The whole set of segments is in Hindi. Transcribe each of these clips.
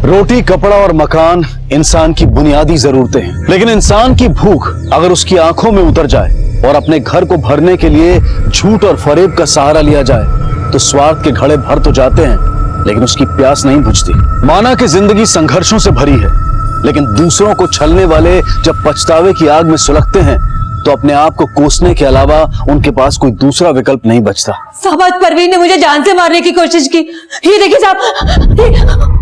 रोटी, कपड़ा और मकान इंसान की बुनियादी जरूरतें हैं, लेकिन इंसान की भूख अगर उसकी आंखों में उतर जाए और अपने घर को भरने के लिए झूठ और फरेब का सहारा लिया जाए तो स्वार्थ के घड़े भर तो जाते हैं, लेकिन उसकी प्यास नहीं बुझती। माना कि जिंदगी संघर्षों से भरी है, लेकिन दूसरों को छलने वाले जब पछतावे की आग में सुलगते हैं तो अपने आप को कोसने के अलावा उनके पास कोई दूसरा विकल्प नहीं बचता। साहब, आज परवीन ने मुझे जान से मारने की कोशिश की। ये देखिए साहब,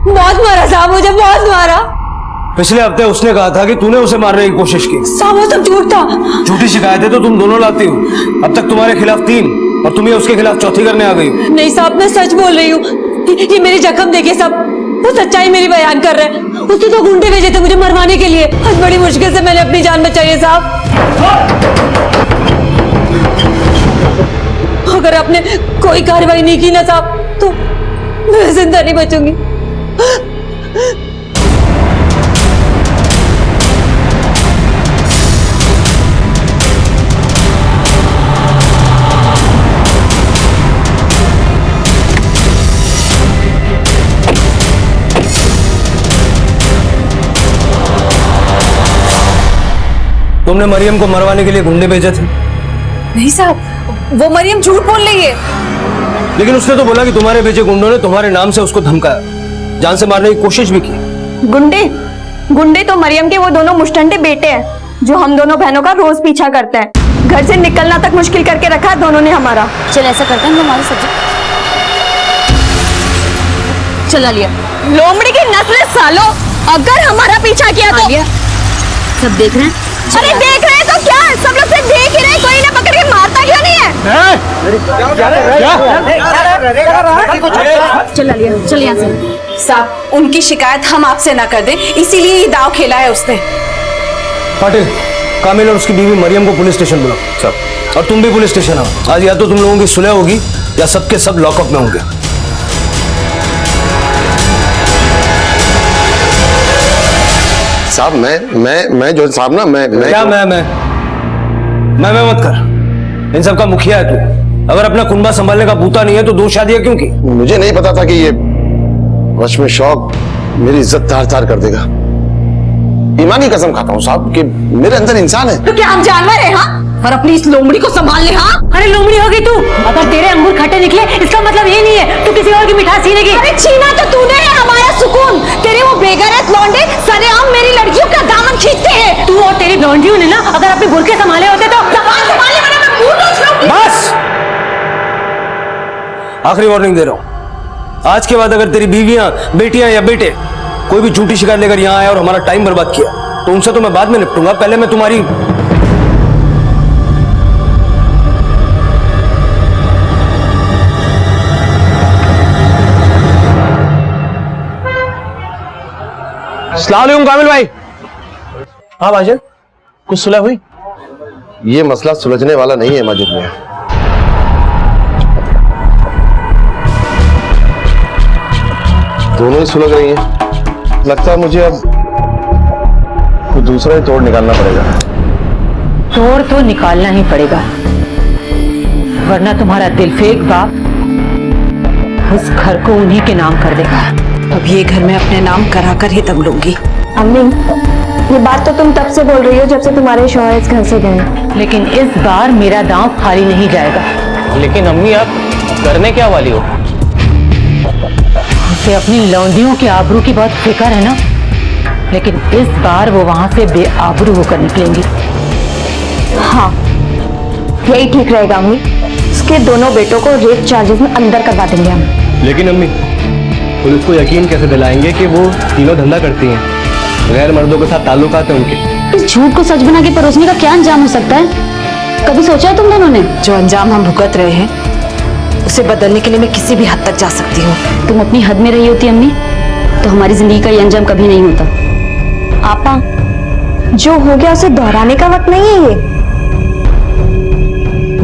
बहुत मारा साहब, मुझे बहुत मारा। पिछले हफ्ते उसने कहा था कि तूने उसे मारने की कोशिश की। साहब, वो सब झूठ था। झूठी शिकायतें तो तुम दोनों लाती हो। अब तक तुम्हारे खिलाफ 3 और तुम्हें उसके खिलाफ चौथी करने आ गई। नहीं साहब, मैं सच बोल रही हूँ। ये मेरे जख्म देखिए साहब, वो सच्चाई मेरी बयान कर रहे हैं। उसने तो गुंडे भेजे थे मुझे मरवाने के लिए। आज बड़ी मुश्किल से मैंने अपनी जान बचाई है साहब। अगर आपने कोई कार्रवाई नहीं की ना साहब तो मैं जिंदा नहीं बचूंगी। तुमने मरियम को मरवाने के लिए गुंडे भेजे थे? नहीं साहब, वो मरियम झूठ बोल रही है। लेकिन उसने तो बोला कि तुम्हारे भेजे गुंडों ने तुम्हारे नाम से उसको धमकाया, जान से मारने की कोशिश भी की। गुंडे तो मरियम के वो दोनों मुश्तंडे बेटे हैं जो हम दोनों बहनों का रोज पीछा करते हैं। घर से निकलना तक मुश्किल करके रखा है दोनों ने हमारा। चल ऐसा करते हैं, हमारे सब्जेक्ट चला लिया। लोमड़ी की नस्ल सालो, अगर हमारा पीछा किया तो सब देख रहे हैं। अरे देख रहे हैं तो क्या, सब लोग सिर्फ देख ही रहे, कोई ना पकड़ के मारता क्यों नहीं है? चला लिया, चल यहाँ से। साहब, उनकी शिकायत हम आपसे ना कर दें, इसीलिए ये दाव खेला है उसने। पाटिल, कामिल और उसकी बीवी मरियम को पुलिस स्टेशन बुलाओ। सब, और तुम भी पुलिस स्टेशन आओ। आज या तो तुम लोगों की सुलह होगी या सबके सब लॉकअप में होंगे। साहब मैं जो साहब ना मैं क्या मैं मत कर। इन सब का मुखिया है तू। अगर अपना कुनबा संभालने का बूता नहीं है तो 2 शादियां क्यों की? मुझे नहीं पता था कि ये वश में शौक मेरी इज्जत तार तार कर देगा। ईमान की कसम खाता हूँ साहब कि मेरे अंदर इंसान है। तो क्या हम जानवर हैं? हाँ, और अपनी इस लोमड़ी को संभाल ले। हाँ, अरे लोमड़ी होगी तू। अगर तेरे अंगूर खट्टे निकले इसका मतलब ये नहीं है तू किसी और की मिठास छीनेगी। अरे छीना तो तूने है हमारा सुकून। तेरे वो बेगैरत लौंडे सरेआम मेरी लड़कियों का दामन खींचते हैं। तू और तेरी लौंडियों ने ना अगर अपने बुरके संभाले होते तो संभालने वाला मैं भूल जाऊंगी। बस, आखिरी वार्निंग दे रहा हूं। आज के बाद अगर तेरी बीवियां, बेटियां या बेटे कोई भी झूठी शिकायत लेकर यहां आया और हमारा टाइम बर्बाद किया तो उनसे तो मैं बाद में निपटूंगा। पहले मैं तुम्हारी अस्सलाम वालेकुम कामिल भाई। हाँ भाईजान, कुछ सुलह हुई? ये मसला सुलझने वाला नहीं है माजिद मियां। दोनों ही सुलझ रही हैं। लगता है मुझे अब कुछ दूसरा ही तोड़ निकालना पड़ेगा। तोड़ तो निकालना ही पड़ेगा, वरना तुम्हारा दिलफेक बाप उस घर को उन्हीं के नाम कर देगा। अब ये घर में अपने नाम कराकर ही दम लूंगी। अम्मी, ये बात तो तुम तब से बोल रही हो जब से तुम्हारे शौहर इस घर से गए। लेकिन इस बार मेरा दांव खाली नहीं जाएगा। लेकिन अम्मी, आप करने क्या वाली हो? उसे अपनी लौंडियों के आबरू की बहुत फिक्र है ना, लेकिन इस बार वो वहां से बेआबरू होकर निकलेंगी। हाँ, यही ठीक रहेगा अम्मी। उसके दोनों बेटों को रेप चार्जेस में अंदर करवा देंगे हम। लेकिन अम्मी, पुलिस को यकीन कैसे दिलाएंगे कि वो तीनों धंधा करती हैं? गैर मर्दों के साथ ताल्लुकात हैं उनके। इस झूठ को सच बना के परोसने का क्या अंजाम हो सकता है? कभी सोचा है तुम दोनों ने? जो अंजाम हम भुगत रहे हैं उसे बदलने के लिए मैं किसी भी हद तक जा सकती हूँ। तुम अपनी हद में रही होती अम्मी तो हमारी जिंदगी का ये अंजाम कभी नहीं होता। आपा, जो हो गया उसे दोहराने का वक्त नहीं है, ये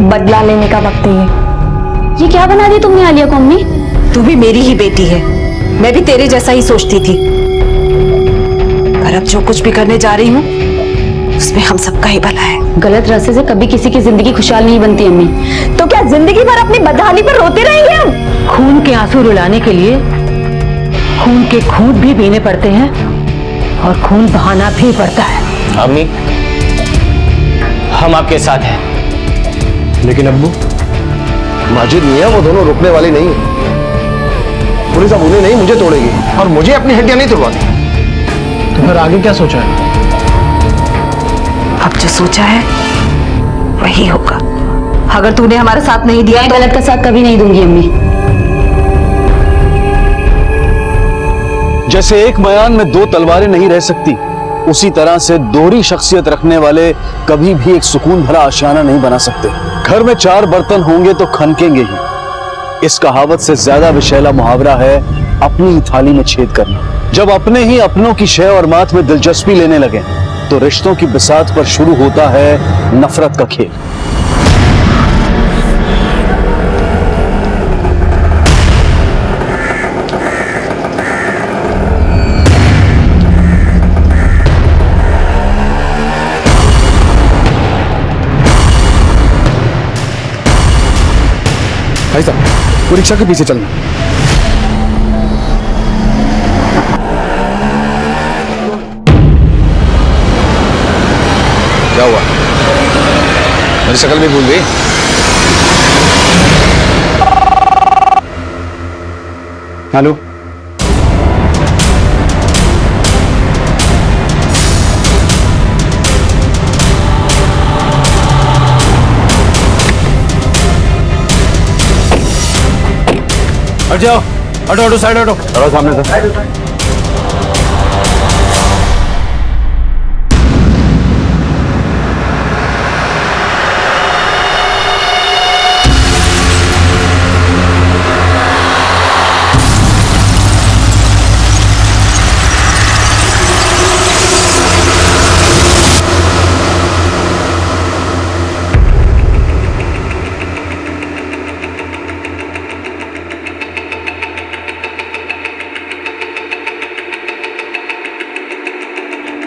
बदला लेने का वक्त है। ये क्या बना दिया तुमने आलिया को अम्मी? तू भी मेरी ही बेटी है, मैं भी तेरे जैसा ही सोचती थी। पर अब जो कुछ भी करने जा रही हूँ उसमें हम सबका ही भला है। गलत रास्ते से कभी किसी की जिंदगी खुशहाल नहीं बनती अम्मी। तो क्या जिंदगी भर अपनी बदहाली पर रोते रहेंगे हम? खून के आंसू रुलाने के लिए खून के खूंट भी पीने पड़ते हैं और खून बहाना भी पड़ता है। अम्मी, हम आपके साथ हैं। लेकिन अब्बू, माजिद मियां वो दोनों रुकने वाली नहीं है। पुलिस अब उन्हें नहीं मुझे तोड़ेगी और मुझे अपनी हड्डियां नहीं तोड़वाती। तो फिर आगे क्या सोचा है? अब जो सोचा है वही होगा। अगर तूने हमारा साथ नहीं दिया मैं गलत का साथ कभी नहीं दूंगी अम्मी। जैसे एक मयान में दो तलवारें नहीं रह सकती, उसी तरह से दोहरी शख्सियत रखने वाले कभी भी एक सुकून भरा आशियाना नहीं बना सकते। घर में 4 बर्तन होंगे तो खनकेंगे ही। इस कहावत से ज्यादा विशैला मुहावरा है अपनी ही थाली में छेद करना। जब अपने ही अपनों की शय और मात में दिलचस्पी लेने लगे तो रिश्तों की बिसात पर शुरू होता है नफरत का खेल। भाई साहब, वो रिक्शा के पीछे चलना। क्या हुआ? मेरी शक्ल भी भूल गई? हेलो, हट जाओ, हटो हटो, साइड हटो। चलो सामने से।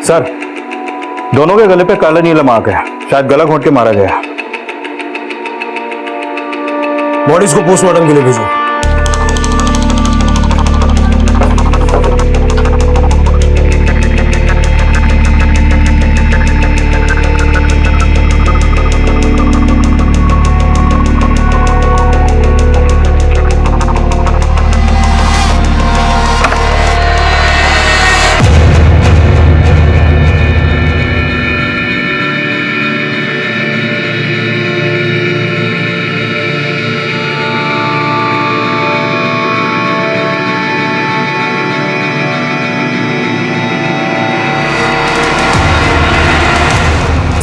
सर, दोनों के गले पे काला नीला मार्क है। शायद गला घोंट के मारा गया। बॉडीज को पोस्टमार्टम के लिए भेजो।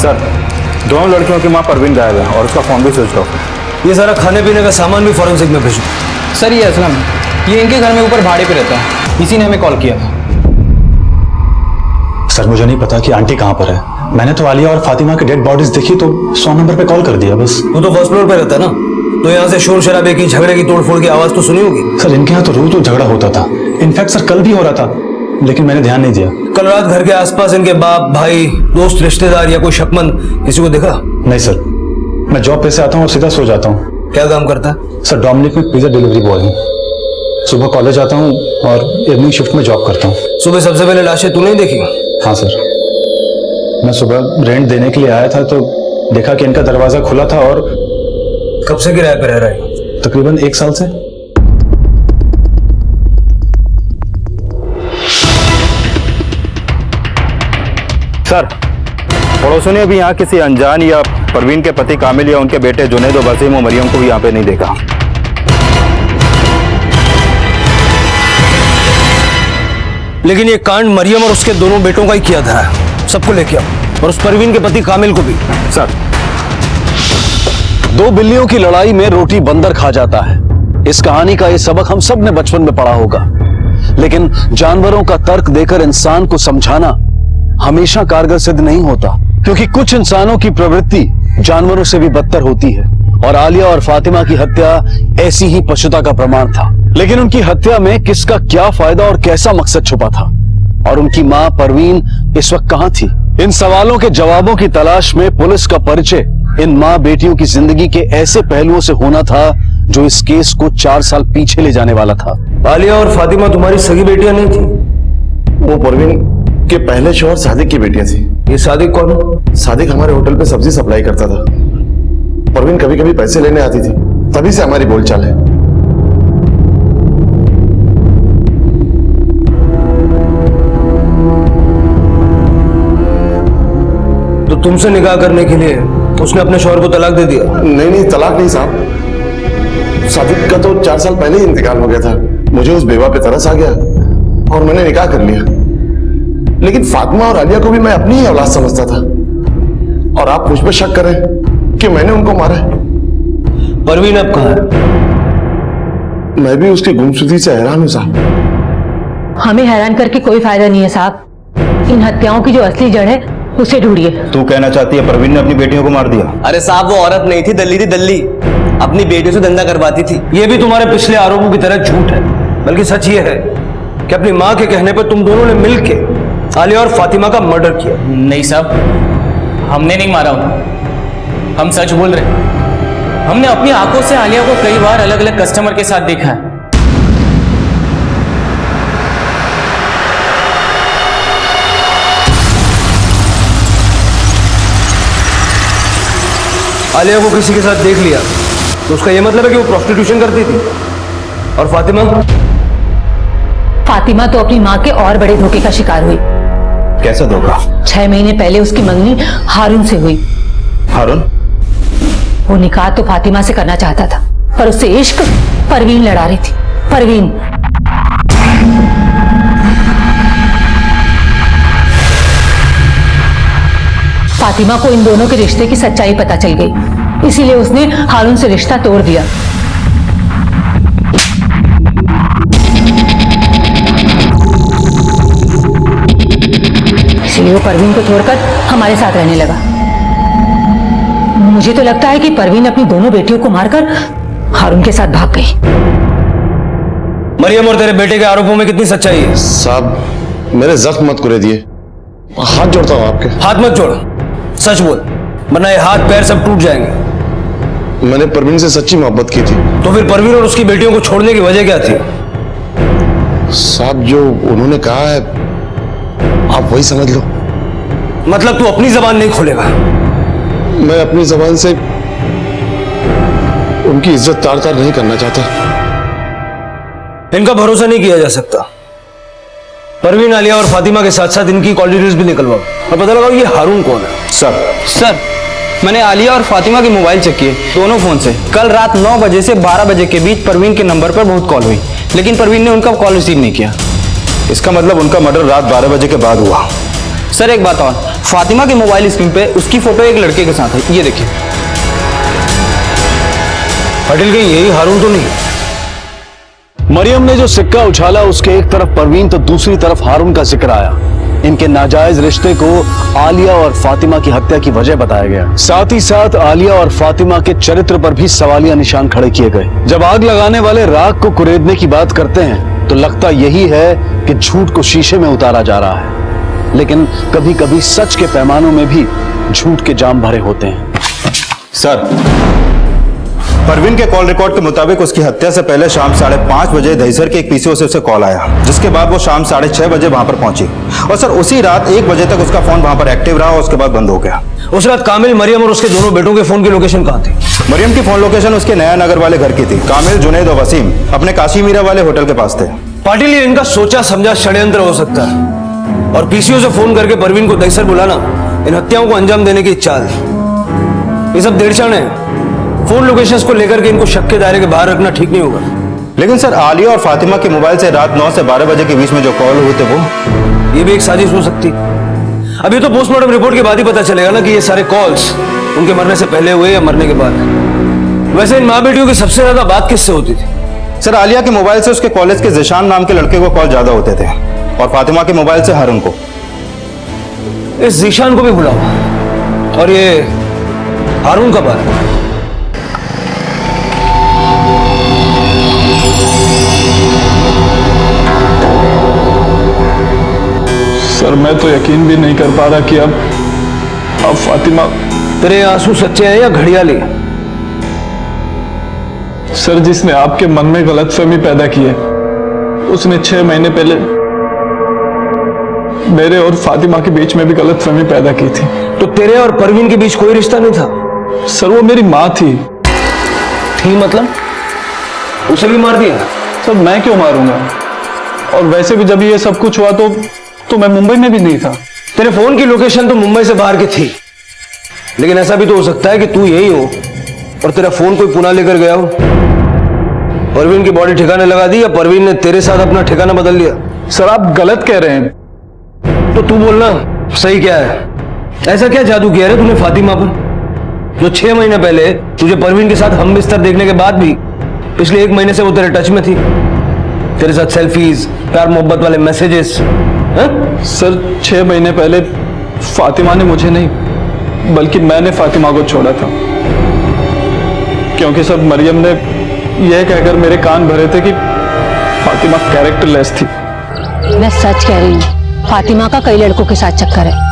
सर, दोनों लड़कियों की मां परवीन गायब है और उसका फोन भी स्विच ऑफ है। ये सारा खाने पीने का सामान भी फॉरेंसिक में भेजो। सर, ये असलम, ये इनके घर में ऊपर भाड़े पे रहता है। इसी ने हमें कॉल किया था। सर, मुझे नहीं पता कि आंटी कहाँ पर है। मैंने तो आलिया और फातिमा की डेड बॉडीज देखी तो 100 नंबर पे कॉल कर दिया बस। वो तो फर्स्ट फ्लोर पे रहता है ना, तो यहाँ से शोर शराबे की, झगड़े की, तोड़फोड़ की आवाज तो सुनी होगी। सर, इनके यहाँ तो रोज झगड़ा होता था। इनफैक्ट सर, कल भी हो रहा था, लेकिन मैंने ध्यान नहीं दिया। कल रात घर के आसपास इनके बाप, भाई, दोस्त, रिश्तेदार या कोई शक्मंद किसी को देखा? नहीं सर, मैं जॉब पे से आता हूँ और सीधा सो जाता हूँ। क्या काम करता है? सर, डोमिनिक में पिज्जा डिलीवरी बॉय हूँ। सुबह कॉलेज आता हूँ और इवनिंग शिफ्ट में जॉब करता हूँ। सुबह सबसे पहले लाशें तू नहीं देखी? हाँ सर, मैं सुबह रेंट देने के लिए आया था तो देखा कि इनका दरवाजा खुला था। और कब से किराए पे रह रहा है? तकरीबन 1 साल से। सर, पड़ोसियों ने भी यहाँ किसी अनजान या परवीन के पति कामिल या उनके बेटे जुनैद और वसीम और मरियम को भी यहाँ पे नहीं देखा। लेकिन ये कांड मरियम और उसके दोनों बेटों का ही किया था। सबको लेके आओ, और उस परवीन के पति कामिल को भी। सर, 2 बिल्लियों की लड़ाई में रोटी बंदर खा जाता है। इस कहानी का ये सबक हम सब ने बचपन में पढ़ा होगा। लेकिन जानवरों का तर्क देकर इंसान को समझाना हमेशा कारगर सिद्ध नहीं होता, क्योंकि कुछ इंसानों की प्रवृत्ति जानवरों से भी बदतर होती है। और आलिया और फातिमा की हत्या ऐसी ही पशुता का प्रमाण था। लेकिन उनकी हत्या में किसका क्या फायदा और कैसा मकसद छुपा था? और उनकी मां परवीन इस वक्त कहां थी? इन सवालों के जवाबों की तलाश में पुलिस का परिचय इन मां बेटियों की जिंदगी के ऐसे पहलुओं से होना था जो इस केस को 4 साल पीछे ले जाने वाला था। आलिया और फातिमा तुम्हारी सगी बेटियां नहीं थी? वो परवीन के पहले शौहर सादिक की बेटियां थी। ये सादिक कौन? सादिक हमारे होटल पे सब्जी सप्लाई करता था। परवीन कभी कभी पैसे लेने आती थी, तभी से हमारी बोलचाल है। तो तुमसे निकाह करने के लिए उसने अपने शौहर को तलाक दे दिया? नहीं, तलाक नहीं साहब। सादिक का तो 4 साल पहले ही इंतकाल हो गया था। मुझे उस बेवा पे तरस आ गया और मैंने निकाह कर लिया। लेकिन फातिमा और आलिया को भी मैं अपनी ही औलाद समझता था, और आप मुझ पर शक करें कि मैंने उनको मारा है। परवीन अब कहाँ है? मैं भी उसकी गुमशुदगी से हैरान हूं साहब। हमें हैरान करके कोई फायदा नहीं है साहब। इन हत्याओं की जो असली जड़ है उसे ढूंढिए। तू कहना चाहती है परवीन ने अपनी बेटियों को मार दिया? अरे साहब, वो औरत नहीं थी, दल्ली थी, दल्ली। अपनी बेटियों से धंधा करवाती थी। ये भी तुम्हारे पिछले आरोपों की तरह झूठ है, बल्कि सच ये है कि अपनी माँ के कहने पर तुम दोनों ने मिलकर आलिया और फातिमा का मर्डर किया। नहीं साहब, हमने नहीं मारा उन्हें। हम सच बोल रहे हैं। हमने अपनी आंखों से आलिया को कई बार अलग अलग कस्टमर के साथ देखा है। आलिया को किसी के साथ देख लिया तो उसका यह मतलब है कि वो प्रोस्टिट्यूशन करती थी। और फातिमा तो अपनी माँ के और बड़े धोखे का शिकार हुई। कैसा धोखा? 6 महीने पहले उसकी मंगनी हारून से हुई। हारून? वो निकाह तो फातिमा से करना चाहता था, पर उससे इश्क परवीन लड़ा रही थी। परवीन फातिमा को इन दोनों के रिश्ते की सच्चाई पता चल गई, इसीलिए उसने हारून से रिश्ता तोड़ दिया। इसीलिए वो परवीन को छोड़कर हमारे साथ रहने लगा। मुझे तो लगता है कि परवीन अपनी दोनों बेटियों को मारकर हारून के साथ भाग गई। मरियम और तेरे बेटे के आरोपों में कितनी सच्चाई है? साहब, मेरे जख्म मत कुरे दिए। हाथ जोड़ता हूं आपके। हाथ मत जोड़, सच बोल, वरना ये हाथ पैर सब टूट जाएंगे। मैंने परवीन से सच्ची मोहब्बत की थी। तो फिर परवीन और उसकी बेटियों को छोड़ने की वजह क्या थी? साहब, जो उन्होंने कहा है आप वही समझ लो। मतलब तू अपनी जबान नहीं खोलेगा? मैं अपनी जबान से उनकी इज्जत तार तार नहीं करना चाहता। इनका भरोसा नहीं किया जा सकता। परवीन, आलिया और फातिमा के साथ साथ इनकी कॉल डिटेल्स भी निकलवाओ और पता लगाओ ये हारून कौन है। सर, मैंने आलिया और फातिमा के मोबाइल चेक किए, दोनों फोन से। कल रात 9 बजे से 12 बजे के बीच परवीन के नंबर पर बहुत कॉल हुई, लेकिन परवीन ने उनका कॉल रिसीव नहीं किया। इसका मतलब उनका मर्डर रात 12 बजे के बाद हुआ। सर एक बात और, फातिमा के मोबाइल स्क्रीन पे उसकी फोटो एक लड़के के साथ है, ये देखिए। पाटिल, कहीं यही हारून तो नहीं? मरियम ने जो सिक्का उछाला उसके एक तरफ परवीन तो दूसरी तरफ हारून का जिक्र आया। इनके नाजायज रिश्ते को आलिया और फातिमा की हत्या की वजह बताया गया। साथ ही साथ आलिया और फातिमा के चरित्र पर भी सवालिया निशान खड़े किए गए। जब आग लगाने वाले राख को कुरेदने की बात करते हैं तो लगता यही है कि झूठ को शीशे में उतारा जा रहा है, लेकिन कभी कभी सच के पैमानों में भी झूठ के जाम भरे होते हैं। सर, परवीन के कॉल रिकॉर्ड के मुताबिक उसकी हत्या से पहले शाम 5:30 बजे दहीसर के एक पीसीओ से उसे कॉल आया, जिसके बाद वो शाम 6:30 बजे वहां पर पहुंची। और सर उसी रात 1 बजे तक उसका फोन वहां पर एक्टिव रहा और उसके बाद बंद हो गया। उस रात कामिल, मरियम और उसके दोनों बेटों के फोन की लोकेशन कहां थी? मरियम की फोन लोकेशन उसके नया नगर वाले घर की थी। कामिल, जुनैद और वसीम अपने काशी मीरा वाले होटल के पास थे। पाटिल, ये इनका सोचा समझा षड्यंत्र हो सकता है, और पीसीओ से फोन करके परवीन को दहीसर बुलाना इन हत्याओं को अंजाम देने की चाल। ये सब देड़चण है। फोन लोकेशंस को लेकर के इनको शक के दायरे के बाहर रखना ठीक नहीं होगा। लेकिन सर, आलिया और फातिमा के मोबाइल से रात 9 से 12 बजे के बीच में जो कॉल हुए थे वो, ये भी एक साजिश हो सकती। अभी तो पोस्टमार्टम रिपोर्ट के बाद ही पता चलेगा ना कि ये सारे कॉल्स उनके मरने से पहले हुए या मरने के बाद। वैसे इन माँ बेटियों की सबसे ज्यादा बात किससे होती थी? सर, आलिया के मोबाइल से उसके कॉलेज के जिशान नाम के लड़के को कॉल ज्यादा होते थे, और फातिमा के मोबाइल से हारून को। इस जिशान को भी बुलाओ। और ये हारून कब आया? सर, मैं तो यकीन भी नहीं कर पा रहा कि अब फातिमा। तेरे आंसू सच्चे हैं या घड़ियाली? सर, जिसने आपके मन में गलतफहमी पैदा की है उसने 6 महीने पहले मेरे और फातिमा के बीच में भी गलतफहमी पैदा की थी। तो तेरे और परवीन के बीच कोई रिश्ता नहीं था? सर वो मेरी माँ थी। मतलब उसे भी मार दिया? सर मैं क्यों मारूंगा? और वैसे भी जब ये सब कुछ हुआ तो मैं मुंबई में भी नहीं था। तेरे फोन की लोकेशन तो मुंबई से बाहर की थी, लेकिन ऐसा भी तो हो सकता है कि तू यही हो और तेरा फोन कोई पुणे लेकर गया हो। परवीन की बॉडी ठिकाने लगा दी या परवीन ने तेरे साथ अपना ठिकाना बदल लिया? सर आप गलत कह रहे हैं। तो तू बोलना सही क्या है? ऐसा क्या जादू किया रे तूने फातिमा पर, जो 6 महीने पहले तुझे परवीन के साथ हम बिस्तर देखने के बाद भी पिछले 1 महीने से वो तेरे टच में थी, तेरे साथ सेल्फीज, प्यार मोहब्बत वाले मैसेजेस? सर 6 महीने पहले फातिमा ने मुझे नहीं बल्कि मैंने फातिमा को छोड़ा था, क्योंकि सर मरियम ने यह कहकर मेरे कान भरे थे कि फातिमा कैरेक्टरलेस थी। मैं सच कह रही हूँ, फातिमा का कई लड़कों के साथ चक्कर है।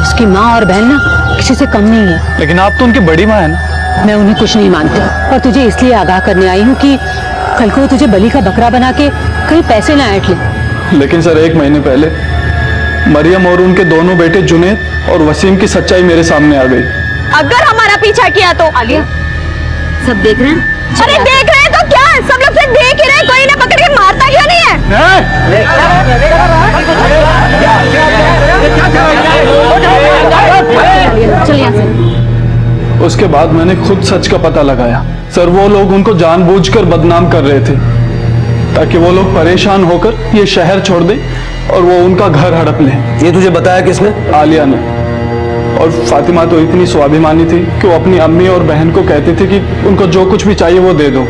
उसकी माँ और बहन ना किसी से कम नहीं है। लेकिन आप तो उनकी बड़ी माँ है ना। मैं उन्हें कुछ नहीं मानती और तुझे इसलिए आगाह करने आई हूँ कि कल को तुझे बलि का बकरा बना के कहीं पैसे ना ऐंठ ले। लेकिन सर 1 महीने पहले मरियम और उनके दोनों बेटे जुनैद और वसीम की सच्चाई मेरे सामने आ गई। अगर हमारा पीछा किया तो आलिया सब देख रहे हैं? अरे देख रहे हैं तो क्या, सब लोग सिर्फ देख ही रहे हैं, कोई इन्हें पकड़ के मारता क्यों नहीं है? चल यहाँ से। उसके बाद मैंने खुद सच का पता लगाया। सर वो लोग उनको जानबूझकर बदनाम कर रहे थे ताकि वो लोग परेशान होकर ये शहर छोड़ दें और वो उनका घर हड़प लें। ये तुझे बताया किसने? आलिया ने। और फातिमा तो इतनी स्वाभिमानी थी कि वो अपनी अम्मी और बहन को कहती थी कि उनको जो कुछ भी चाहिए वो दे दो।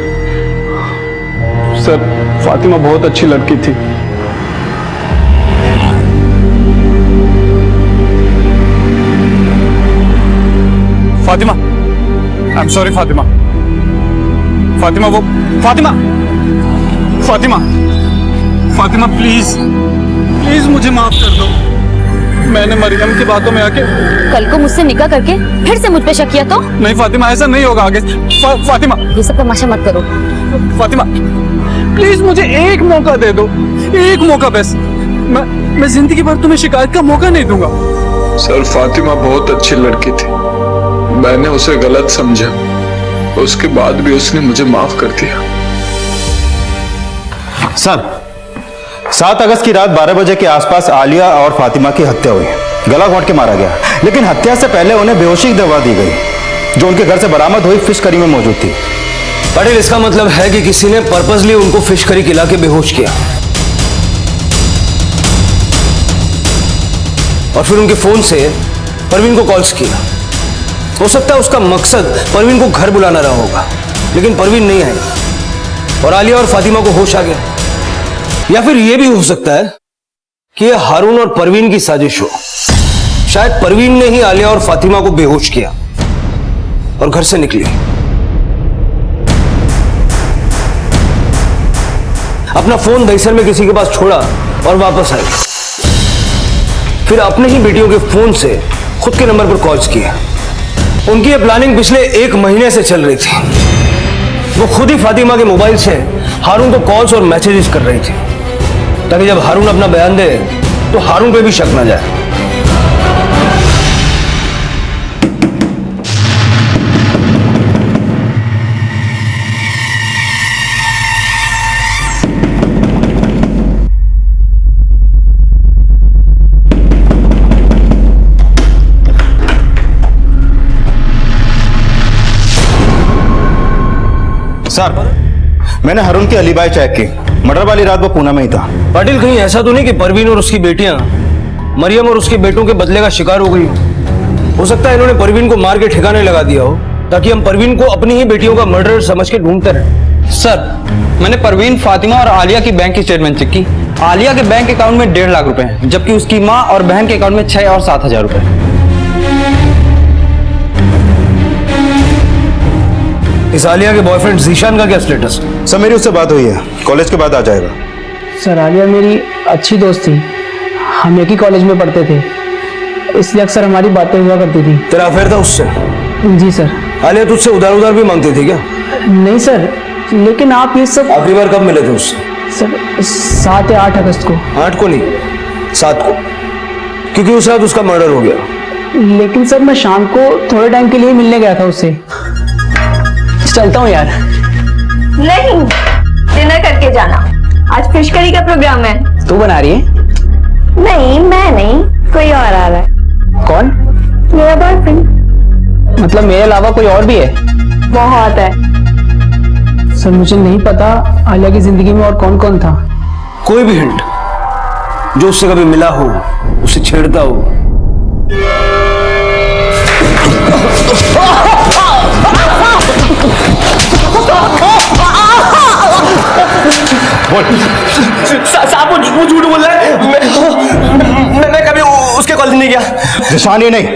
सर फातिमा बहुत अच्छी लड़की थी। Fatima, I am sorry Fatima. Fatima वो फातिमा फातिमा फातिमा प्लीज प्लीज मुझे माफ कर दो। मैंने मरियम की बातों में आके कल को मुझसे निकाह करके फिर से मुझ पे शक किया तो? नहीं फातिमा, ऐसा नहीं होगा आगे। फातिमा ये सब तमाशा मत करो। फातिमा प्लीज मुझे एक मौका दे दो, एक मौका बस। मैं जिंदगी भर तुम्हें शिकायत का मौका नहीं दूंगा। सर फातिमा बहुत अच्छी लड़की थी, मैंने उसे गलत समझा, उसके बाद भी उसने मुझे माफ कर दिया। सर 7 अगस्त की रात 12 बजे के आसपास आलिया और फातिमा की हत्या हुई। गला घोंट के मारा गया, लेकिन हत्या से पहले उन्हें बेहोशी की दवा दी गई जो उनके घर से बरामद हुई फिश करी में मौजूद थी। पटेल, इसका मतलब है कि किसी ने पर्पसली उनको फिश करी खिला के बेहोश किया और फिर उनके फोन से परवीन को कॉल्स किया। हो सकता है उसका मकसद परवीन को घर बुलाना रहा होगा, लेकिन परवीन नहीं आई और आलिया और फातिमा को होश आ गया। या फिर यह भी हो सकता है कि यह हारून और परवीन की साजिश हो। शायद परवीन ने ही आलिया और फातिमा को बेहोश किया और घर से निकली, अपना फोन दहीसर में किसी के पास छोड़ा और वापस आई, फिर अपने ही बेटियों के फोन से खुद के नंबर पर कॉल्स किया। उनकी यह प्लानिंग पिछले 1 महीने से चल रही थी। वो खुद ही फातिमा के मोबाइल से हारून को कॉल्स और मैसेजेस कर रही थी ताकि जब हारून अपना बयान दे तो हारून पे भी शक ना जाए। सर मैंने हारून की अलीबाई चेक की, मर्डर वाली रात वो पुणे में ही था। पाटिल, कहीं ऐसा तो नहीं कि परवीन और उसकी बेटियां मरियम और उसके बेटों के बदले का शिकार हो गई? हो सकता है इन्होंने परवीन को मार के ठिकाने लगा दिया हो ताकि हम परवीन को अपनी ही बेटियों का मर्डर समझ के ढूंढते रहे। सर मैंने परवीन, फातिमा और आलिया की बैंक की स्टेटमेंट चेक की। आलिया के बैंक अकाउंट में 1.5 लाख रुपए हैं, जबकि उसकी माँ और बहन के अकाउंट में 6 और 7 हजार रुपए। इस आलिया के बॉयफ्रेंड जीशान का क्या स्टेटस? सर मेरी उससे बात हुई है, कॉलेज के बाद आ जाएगा। सर आलिया मेरी अच्छी दोस्त थी, हम एक ही कॉलेज में पढ़ते थे, इसलिए अक्सर हमारी बातें हुआ करती थी। तेरा अफेयर था उससे? जी सर। आलिया तुझसे उधार भी मांगती थी क्या? नहीं सर, लेकिन आप ये सब। आखिरी बार कब मिले थे उससे? सर 7 या 8 अगस्त को। 8 को नहीं, 7 को, क्योंकि उस रात उसका मर्डर हो गया। लेकिन सर मैं शाम को थोड़े टाइम के लिए मिलने गया था उससे। चलता हूँ यार। नहीं, डिनर करके जाना, आज फिश करी का प्रोग्राम है। तू बना रही है? नहीं, मैं नहीं, कोई और आ रहा है। कौन? मेरा बॉयफ्रेंड। मतलब मेरे अलावा कोई और भी है? बहुत है। सर मुझे नहीं पता आलिया की जिंदगी में और कौन कौन था। कोई भी हिंट जो उससे कभी मिला हो, उसे छेड़ता हो। साहब वो झूठ बोल रहा है। मैं कभी उसके कॉलेज नहीं गया। निशान ये नहीं,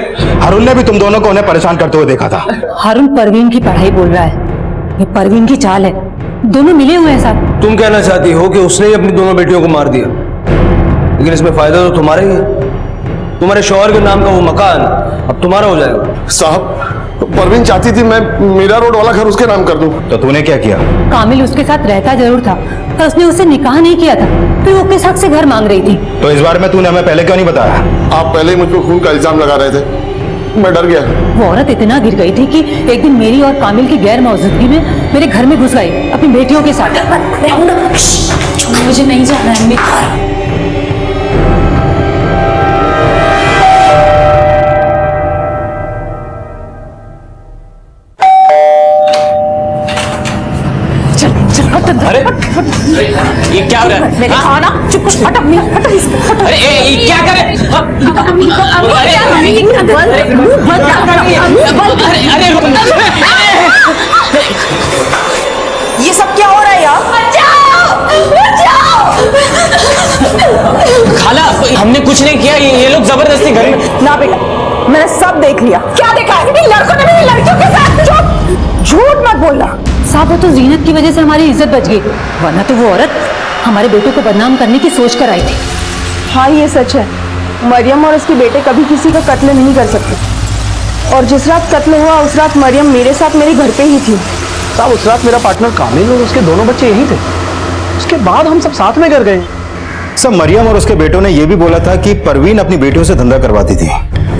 हारून ने भी तुम दोनों को उन्हें परेशान करते हुए देखा था। हारून परवीन की पढ़ाई बोल रहा है, ये परवीन की चाल है। दोनों मिले हुए हैं साहब। तुम कहना चाहती हो कि उसने ही अपनी दोनों बेटियों को मार दिया, लेकिन इसमें फायदा तो तुम्हारा ही है। तुम्हारे शौहर के नाम का वो मकान अब तुम्हारा हो जाएगा। साहब, परवीन चाहती थी मैं मीरा रोड वाला घर उसके नाम कर दूं। तो तूने क्या किया? कामिल उसके साथ रहता जरूर था, पर उसने उससे निकाह नहीं किया था, फिर वो किस हक से घर मांग रही थी। तो इस बारे में तूने हमें पहले क्यों नहीं बताया? आप पहले ही मुझ पर खून का इल्जाम लगा रहे थे, मैं डर गया। वो औरत इतना गिर गई थी कि एक दिन मेरी और कामिल की गैर मौजूदगी में मेरे घर में घुस गई अपनी बेटियों के साथ। मुझे नहीं जाना है। अरे ये क्या हो रहा है? मेरे खाना चुप हट अपनी हट। अरे ये क्या कर रहे? ये सब क्या हो रहा है यार? खाला हमने कुछ नहीं किया, ये लोग जबरदस्ती घर में। ना बेटा, मैंने सब देख लिया। क्या देखा? इन लड़कों ने मेरी लड़कियों के साथ। चुप, झूठ मत बोलना। साहब वो तो जीनत की वजह से हमारी इज्जत बच गई, वरना तो वो औरत हमारे बेटों को बदनाम करने की सोच कर आई थी। हाँ ये सच है, मरियम और उसके बेटे कभी किसी का कत्ल नहीं कर सकते। और जिस रात कत्ल हुआ उस रात मरियम मेरे साथ मेरे घर पे ही थी। साहब उस रात मेरा पार्टनर कामिल और उसके दोनों बच्चे यहीं थे, उसके बाद हम सब साथ में घर गए। सब मरियम और उसके बेटों ने यह भी बोला था कि परवीन अपनी बेटियों से धंधा करवाती थी,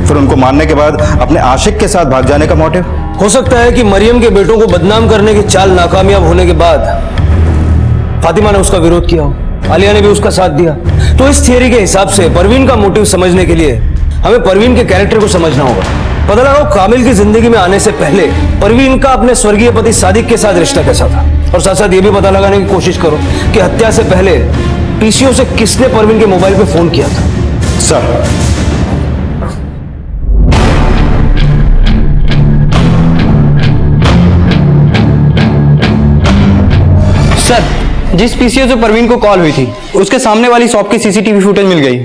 फिर उनको मारने के बाद अपने आशिक के साथ भाग जाने का मोटिव। हो सकता है कि मरियम के बेटों को बदनाम करने की चाल नाकामयाब होने के बाद फातिमा ने उसका विरोध किया हो, आलिया ने भी उसका साथ दिया। तो इस थियरी के हिसाब से परवीन का मोटिव समझने के लिए हमें परवीन के कैरेक्टर को समझना होगा। पता लगाओ कामिल की जिंदगी में आने से पहले परवीन का अपने स्वर्गीय पति सादिक के साथ रिश्ता कैसा था, और साथ साथ ये भी पता लगाने की कोशिश करो कि हत्या से पहले पीसीओ से किसने परवीन के मोबाइल पे फोन किया था। सर सर, जिस पीसीओ से परवीन को कॉल हुई थी उसके सामने वाली शॉप की सीसीटीवी फुटेज मिल गई।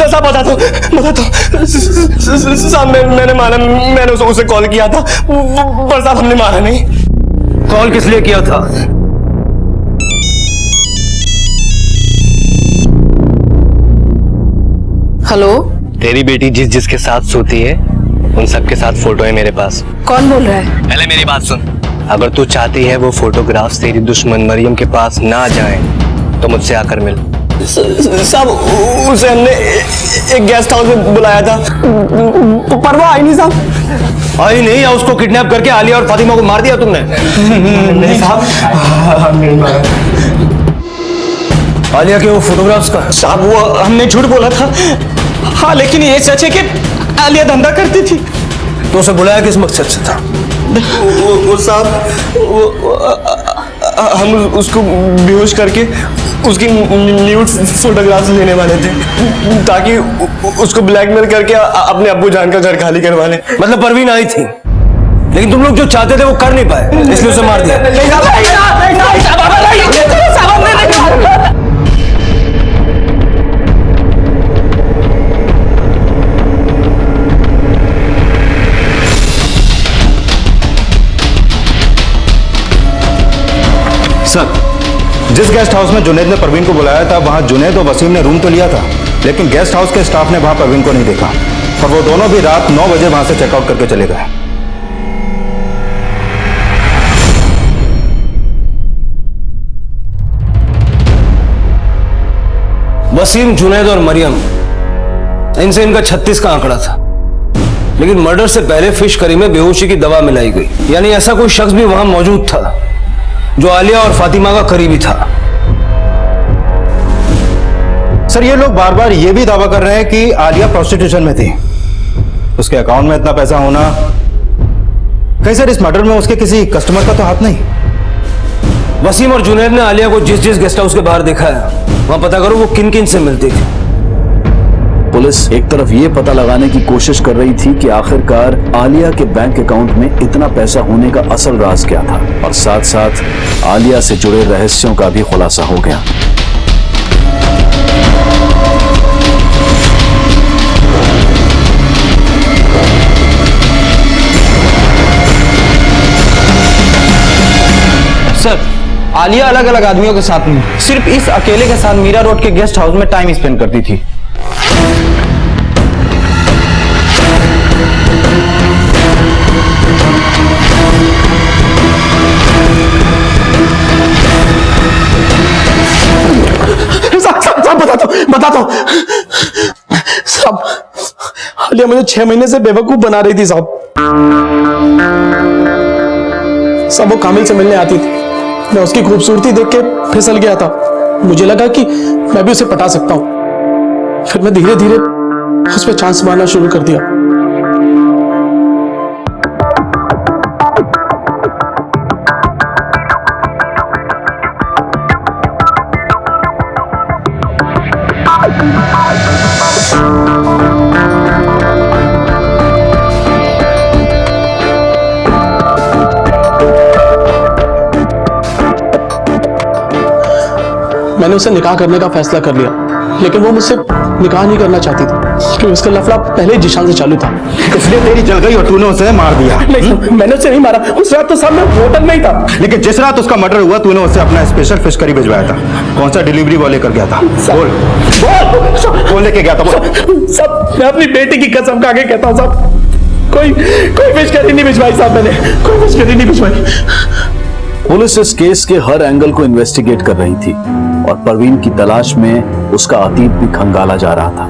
साहब बता दो साहब, मैंने मारा, मैंने उसे कॉल किया था, पर साहब हमने मारा नहीं। कॉल किस लिए किया था? हेलो, तेरी बेटी जिसके साथ सोती है उन सबके साथ फोटो है मेरे पास। कौन बोल रहा है? पहले मेरी बात सुन। अगर तू चाहती है वो फोटोग्राफ्स तेरी दुश्मन मरियम के पास ना जाएं, तो मुझसे आकर मिल। साहब उसे हमने एक गेस्ट हाउस में बुलाया था, पर वो आई नहीं साहब। आई नहीं, या उसको किडनैप करके आलिया और फातिमा को मार दिया तुमने? नहीं साहब, आलिया के वो फोटोग्राफ्स का? साहब वो हमने झूठ बोला था। हाँ लेकिन ये सच है कि आलिया धंधा करती थी। तो उसे बुलाया किस मकसद से था? वो साहब हम उसको बेहोश करके उसकी न्यूड फोटोग्राफ्स लेने वाले थे, ताकि उसको ब्लैकमेल करके अपने अब्बू जान का घर खाली करवा ले। मतलब परवीन आई थी, लेकिन तुम लोग जो चाहते थे वो कर नहीं पाए, इसलिए उसे मार दिया। सर, जिस गेस्ट हाउस में जुनैद ने परवीन को बुलाया था वहां जुनैद और वसीम ने रूम तो लिया था, लेकिन गेस्ट हाउस के स्टाफ ने वहां परवीन को नहीं देखा और वो दोनों भी रात 9 बजे वहां से चेकआउट करके चले गए। वसीम, जुनैद और मरियम, इनसे इनका 36 का आंकड़ा था, लेकिन मर्डर से पहले फिश करी में बेहोशी की दवा मिलाई गई। यानी ऐसा कोई शख्स भी वहां मौजूद था जो आलिया और फातिमा का करीबी था। सर, ये लोग बार बार ये भी दावा कर रहे हैं कि आलिया प्रोस्टिट्यूशन में थी। उसके अकाउंट में इतना पैसा होना, कहीं सर इस मर्डर में उसके किसी कस्टमर का तो हाथ नहीं? वसीम और जुनैद ने आलिया को जिस जिस गेस्ट हाउस के बाहर देखा है वहां पता करो वो किन किन से मिलती थी। पुलिस एक तरफ ये पता लगाने की कोशिश कर रही थी कि आखिरकार आलिया के बैंक अकाउंट में इतना पैसा होने का असल राज क्या था, और साथ साथ आलिया से जुड़े रहस्यों का भी खुलासा हो गया। सर, आलिया अलग अलग आदमियों के साथ नहीं, सिर्फ इस अकेले के साथ मीरा रोड के गेस्ट हाउस में टाइम स्पेंड करती थी। बताता हूँ साहब, आलिया मुझे 6 महीने से बेवकूफ बना रही थी साहब। वो कामिल से मिलने आती थी, मैं उसकी खूबसूरती देख के फिसल गया था। मुझे लगा कि मैं भी उसे पटा सकता हूं। फिर मैं धीरे धीरे उस पर चांस मारना शुरू कर दिया। मैंने उसे निकाह करने का फैसला कर लिया, लेकिन वो मुझसे निकाह नहीं करना चाहती थी क्योंकि उसका लफड़ा पहले ही जिशान से चालू था। इसलिए तेरी जल गई और तूने उसे मार दिया। नहीं, मैंने उसे नहीं मारा। उस रात तो सामने होटल में ही था। लेकिन जिस रात उसका मर्डर हुआ तूने उसे अपना स्पेशल फिश करी भिजवाया था। कौन सा डिलीवरी बॉय लेकर गया था? बोल लेके गया था? सब मैं अपनी बेटी की कसम खा के कहता हूँ साहब, कोई फिश करी नहीं भिजवाई साहब, मैंने कोई फिश करी नहीं भिजवाई। पुलिस इस केस के हर एंगल को इन्वेस्टिगेट कर रही थी और परवीन की तलाश में उसका अतीत भी खंगाला जा रहा था,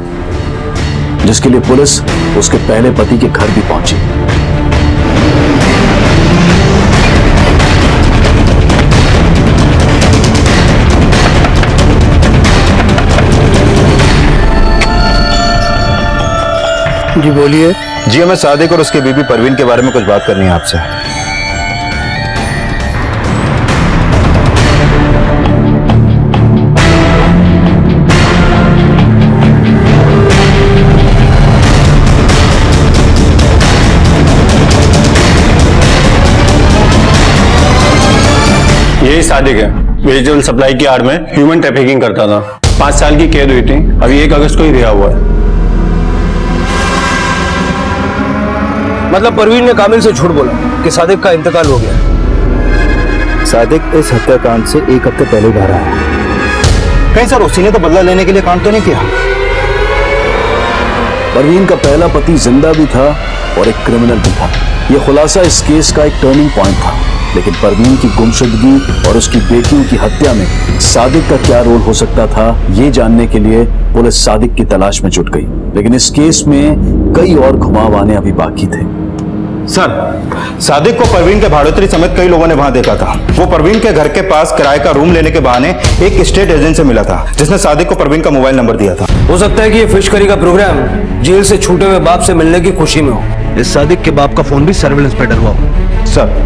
जिसके लिए पुलिस उसके पहले पति के घर भी पहुंची। जी बोलिए। जी, हमें सादिक और उसकी बीवी परवीन के बारे में कुछ बात करनी है आपसे। यही सादिक है, वेजिटेबल सप्लाई की आड़ में ह्यूमन ट्रैफिकिंग करता था। 5 साल की कैद हुई थी, अभी 1 अगस्त को ही रिहा हुआ है। मतलब परवीन ने कामिल से झूठ बोला कि सादिक का इंतकाल हो गया। सादिक इस हत्याकांड से 1 हफ्ते पहले घर आया। कहीं सर उसी ने तो बदला लेने के लिए काम तो नहीं किया? परवीन का पहला पति जिंदा भी था और एक क्रिमिनल भी था। यह खुलासा इस केस का एक टर्निंग पॉइंट था, लेकिन परवीन की गुमशुदगी और उसकी बेटियों की हत्या में सादिक का क्या रोल हो सकता था, ये जानने के लिए पुलिस सादिक की तलाश में जुट गई। लेकिन इस केस में कई और घुमाव आने अभी बाकी थे। सर, सादिक को परवीन के भाड़ोत्री समेत कई लोगों ने वहां देखा था। वो परवीन के घर के पास किराए का रूम लेने के बहाने एक स्टेट एजेंट से मिला था, जिसने सादिक को परवीन का मोबाइल नंबर दिया था। हो सकता है कि ये फिश करी का प्रोग्राम जेल से छूटे हुए बाप से मिलने की खुशी में हो। इस सादिक के बाप का फोन भी सर्विलेंस पे डलवा हो। सर,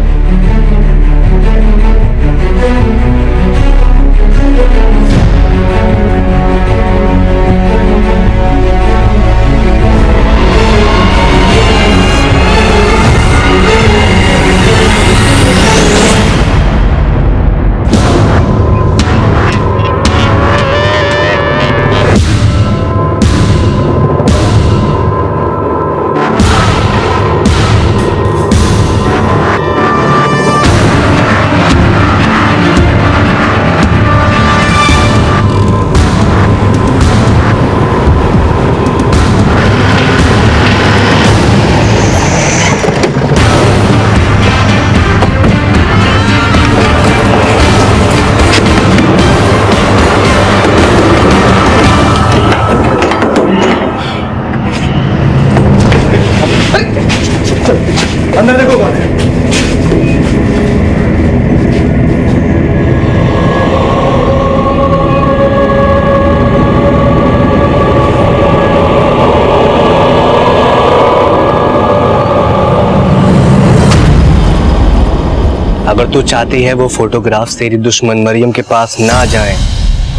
अगर तू चाहती है वो फोटोग्राफ्स तेरी दुश्मन मरियम के पास ना जाएं,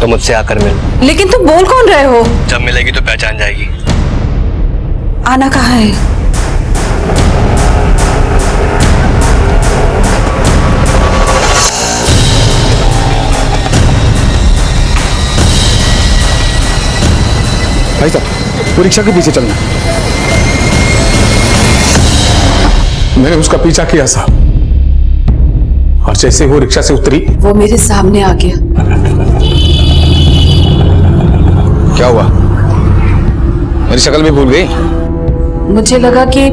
तो मुझसे आकर मिल। लेकिन तुम बोल कौन रहे हो? जब मिलेगी तो पहचान जाएगी। आना कहाँ है? भाई साहब, वो रिक्शा के पीछे चलना। मैंने उसका पीछा किया साहब, और जैसे वो रिक्शा से उतरी, वो मेरे सामने आ गया। क्या हुआ? मेरी शक्ल भी भूल गई? मुझे लगा कि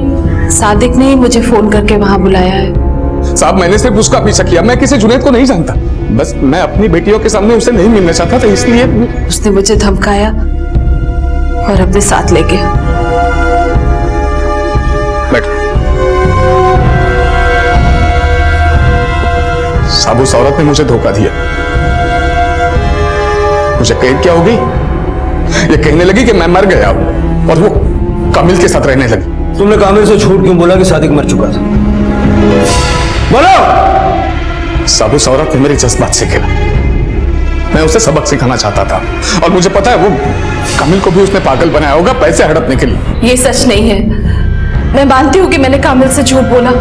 सादिक ने ही मुझे फोन करके वहां बुलाया है। साहब, मैंने सिर्फ उसका पीछा किया, मैं किसी जुनैद को नहीं जानता। बस मैं अपनी बेटियों के सामने उसे नहीं मिलना चाहता था, इसलिए। उसने मुझे धमकाया और अपने साथ ले गया। बैठो। साहब, उस औरत ने मुझे धोखा दिया। मुझे कैद क्या होगी? ये कहने लगी कि मैं मर गया और वो कामिल के साथ रहने लगी। तुमने कामिल से झूठ क्यों बोला कि सादिक मर चुका था? बोलो। साहब, उस औरत ने मेरे जज्बात से खेला। मैं उसे सबक सिखाना चाहता था, और मुझे पता है वो कामिल को भी उसने पागल बनाया होगा पैसे हड़पने के लिए। ये सच नहीं है। मैं मानती हूँ कि मैंने कामिल से झूठ बोला,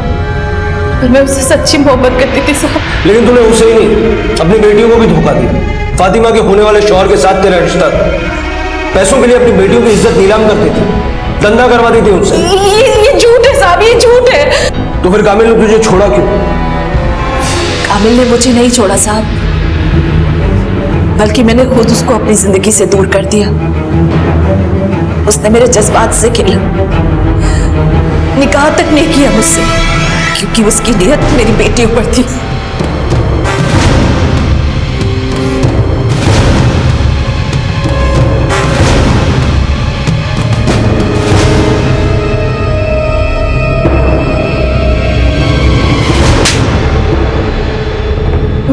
पर मैं उससे सच्ची मोहब्बत करती थी साहब। लेकिन तूने उसे ही नहीं, अपनी बेटियों को भी धोखा दिया। फातिमा के होने वाले शौहर के साथ तेरा रिश्ता था। पैसों के लिए अपनी बेटियों की इज्जत नीलाम करती थी, धंधा करवाती थी उनसे। ये झूठ है साहब, ये झूठ है। तो फिर कामिल ने तुझे छोड़ा क्यों? कामिल ने मुझे नहीं छोड़ा साहब, बल्कि मैंने खुद उसको अपनी जिंदगी से दूर कर दिया। उसने मेरे जज्बात से खेला, निकाह तक नहीं किया मुझसे, क्योंकि उसकी नियत मेरी बेटियों पर थी।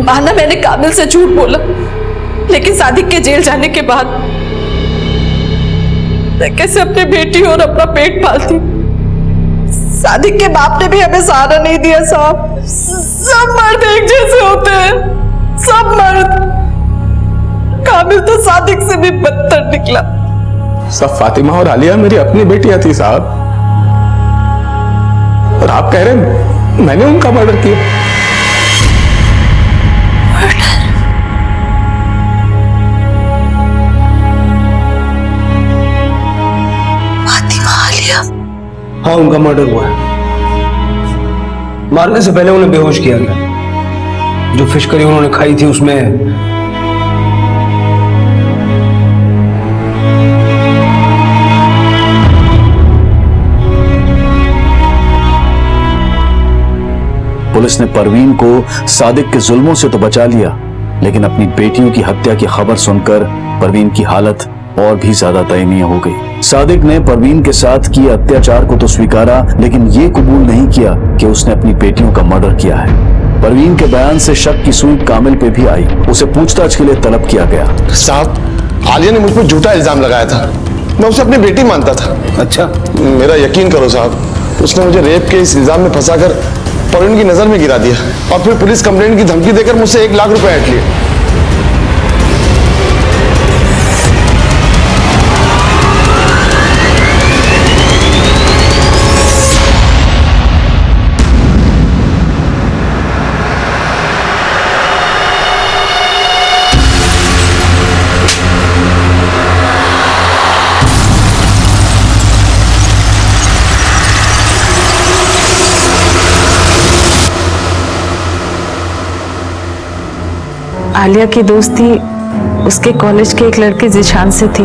माना मैंने कामिल से झूठ बोला, लेकिन सादिक के जेल जाने के बाद मैं कैसे अपनी बेटी और अपना पेट पालती? सादिक के बाप ने भी हमें सहारा नहीं दिया साहब। सब मर्द एक जैसे होते हैं, सब मर्द। कामिल तो सादिक से भी बदतर निकला। सब फातिमा और आलिया मेरी अपनी बेटियां थी साहब, और आप कह रहे हैं मैंने उनका मर्डर किया? हाँ, उनका मर्डर हुआ है। मारने से पहले उन्हें बेहोश किया गया। जो फिश करी उन्होंने खाई थी उसमें पुलिस ने परवीन को सादिक के जुल्मों से तो बचा लिया, लेकिन अपनी बेटियों की हत्या की खबर सुनकर परवीन की हालत और भी ज्यादा दयनीय हो गई। सादिक ने परवीन के साथ किए अत्याचार को तो स्वीकारा, लेकिन ये कबूल नहीं किया कि उसने अपनी बेटियों का मर्डर किया है। परवीन के बयान से शक की सुई कामिल पे भी आई। उसे पूछताछ के लिए तलब किया गया। साहब, आलिया ने मुझ पर झूठा इल्जाम लगाया था। मैं उसे अपनी बेटी मानता था। अच्छा? मेरा यकीन करो साहब, उसने मुझे रेप के इस इल्जाम में फंसाकर परवीन की नजर में गिरा दिया, और फिर पुलिस कंप्लेंट की धमकी देकर मुझसे 1 लाख रुपए ऐंठ लिए। आलिया की दोस्ती उसके कॉलेज के एक लड़के जिशान से थी।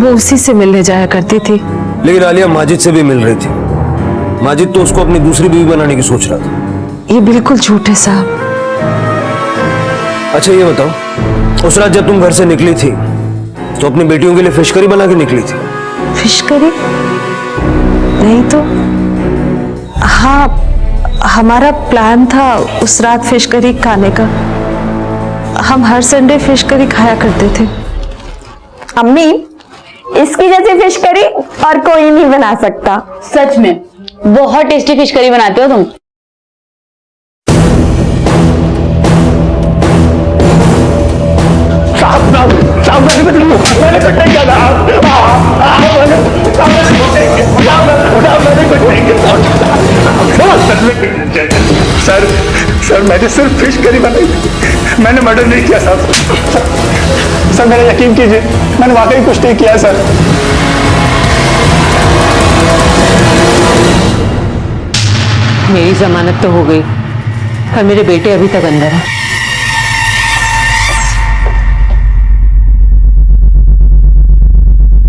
वो उसी से मिलने जाया करती थी। लेकिन आलिया माजिद से भी मिल रही थी। माजिद तो उसको अपनी दूसरी बीवी बनाने की सोच रहा था। ये बिल्कुल झूठ है साहब। अच्छा ये बताओ, उस रात जब तुम घर से निकली थी तो अपनी बेटियों के लिए फिश करी बना के निकली थी? Fish curry? नहीं तो। हाँ, हमारा प्लान था उस रात फिश करी खाने का। हम हर संडे फिश करी खाया करते थे। अम्मी, इसकी जैसी फिश करी और कोई नहीं बना सकता। सच में बहुत टेस्टी फिश करी बनाते हो तुम। सर सर मैंने सिर्फ फिश करी बनाई थी, मैंने मर्डर नहीं किया साहब। सर मेरा यकीन कीजिए, मैंने वाकई कुछ नहीं किया सर। मेरी जमानत तो हो गई पर मेरे बेटे अभी तक अंदर है।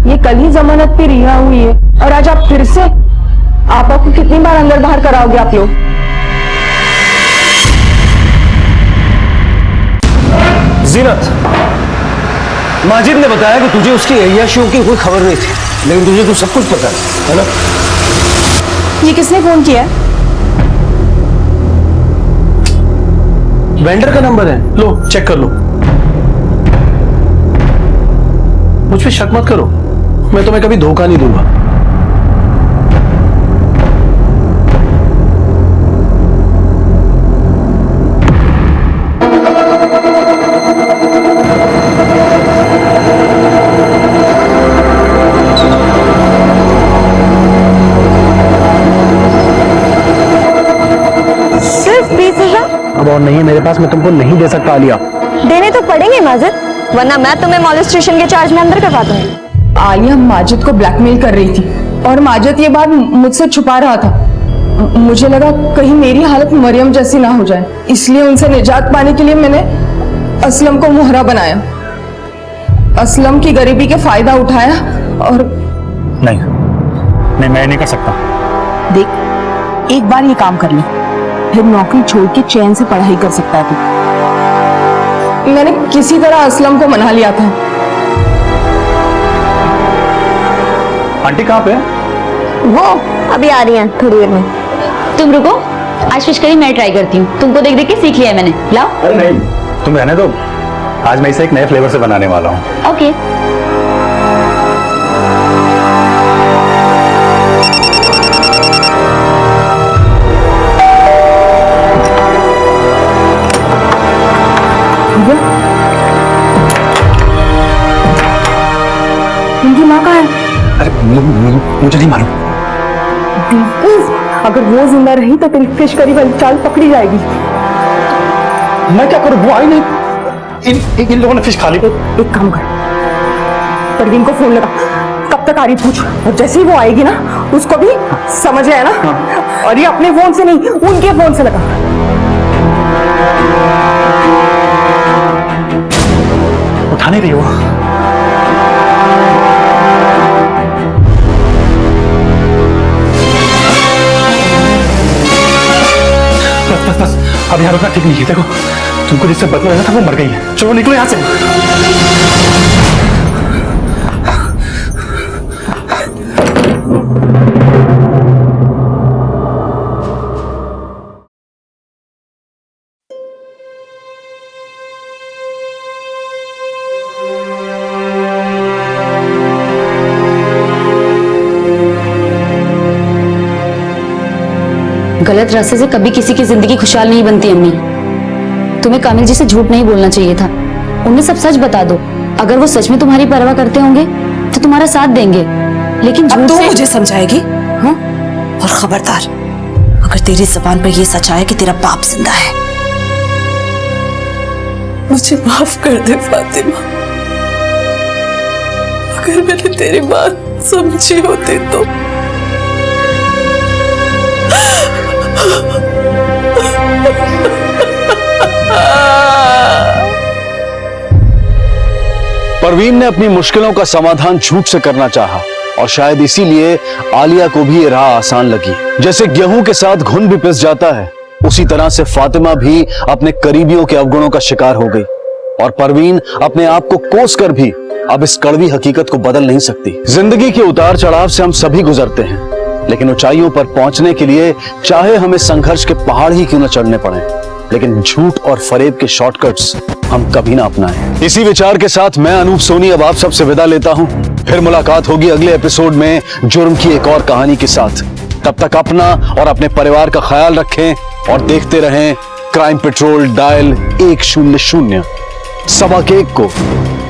ये कल ही जमानत पे रिहा हुई है और आज आप फिर से आपा को कितनी बार अंदर बाहर कराओगे आप लोग? जीनत, माजिद ने बताया कि तुझे उसकी अय्याशियों की कोई खबर नहीं थी, लेकिन तुझे तो सब कुछ पता है ना? ये किसने फोन किया? वेंडर का नंबर है, लो चेक कर लो। मुझ पे शक मत करो, मैं तुम्हें कभी धोखा नहीं दूंगा। सिर्फ 20,000? अब और नहीं है मेरे पास, मैं तुमको नहीं दे सकता आलिया। देने तो पड़ेंगे माजिद, वरना मैं तुम्हें मॉलेस्टेशन के चार्ज में अंदर करवा दूंगी। आलिया माजिद को ब्लैकमेल कर रही थी और माजिद ये बात मुझसे छुपा रहा था। मुझे लगा कहीं मेरी हालत मरियम जैसी ना हो जाए, इसलिए उनसे निजात पाने के लिए मैंने असलम को मोहरा बनाया। असलम की गरीबी के फायदा उठाया और नहीं, मैं नहीं कर सकता। देख, एक बार ये काम कर ले, फिर नौकरी छोड़ के चैन से पढ़ाई कर सकता है तू। मैंने किसी तरह असलम को मना लिया था। आंटी कहाँ पे? वो अभी आ रही हैं थोड़ी देर में। तुम रुको, आज फिश करी मैं ट्राई करती हूँ। तुमको देख देख के सीख लिया है मैंने। लाओ। अरे नहीं, तुम रहने दो, आज मैं इसे एक नए फ्लेवर से बनाने वाला हूँ। ओके। इनकी माँ कहाँ है? अरे मुझे नहीं मालूम। अगर वो जिंदा रही तो तेरी फिश करी वाली चाल पकड़ी जाएगी। मैं क्या करूं, वो आई नहीं। इन लोगों ने फिश खा ली। एक काम कर, परवीन को फोन लगा, कब तक आ रही पूछ, और जैसे ही वो आएगी ना उसको भी समझ आया ना। हाँ। और ये अपने फोन से नहीं, उनके फोन से लगा। उठा नहीं रही वो। बस अब यहाँ रुकना ठीक नहीं है। देखो तुमको जिससे बदला लेना था वो मर गई है। चलो निकलो यहाँ से। गलत रास्ते से कभी किसी की जिंदगी खुशहाल नहीं बनती अम्मी। तुम्हें कामिल जी से झूठ नहीं बोलना चाहिए था। उन्हें सब सच बता दो। अगर वो सच में तुम्हारी परवाह करते होंगे तो तुम्हारा साथ देंगे, लेकिन झूठ तो से... मुझे समझाएगी? हाँ? और खबरदार, अगर तेरी जबान पर ये सच आया कि तेरा बाप जिंदा है, मुझे माफ कर दे फातिमा। अगर मैंने तेरी बात समझी होती तो। परवीन ने अपनी मुश्किलों का समाधान झूठ से करना चाहा और शायद इसीलिए आलिया को भी ये राह आसान लगी। जैसे गेहूं के साथ घुन भी पिस जाता है, उसी तरह से फातिमा भी अपने करीबियों के अवगुणों का शिकार हो गई और परवीन अपने आप को कोस कर भी अब इस कड़वी हकीकत को बदल नहीं सकती। जिंदगी के उतार चढ़ाव से हम सभी गुजरते हैं, लेकिन ऊंचाइयों पर पहुंचने के लिए चाहे हमें संघर्ष के पहाड़ ही क्यों न चढ़ने पड़े, लेकिन झूठ और फरेब के शॉर्टकट्स हम कभी ना अपनाएं। इसी विचार के साथ मैं अनूप सोनी अब आप सबसे विदा लेता हूं। फिर मुलाकात होगी अगले एपिसोड में जुर्म की एक और कहानी के साथ। तब तक अपना और अपने परिवार का ख्याल रखें और देखते रहें क्राइम पेट्रोल डायल 100 1 को।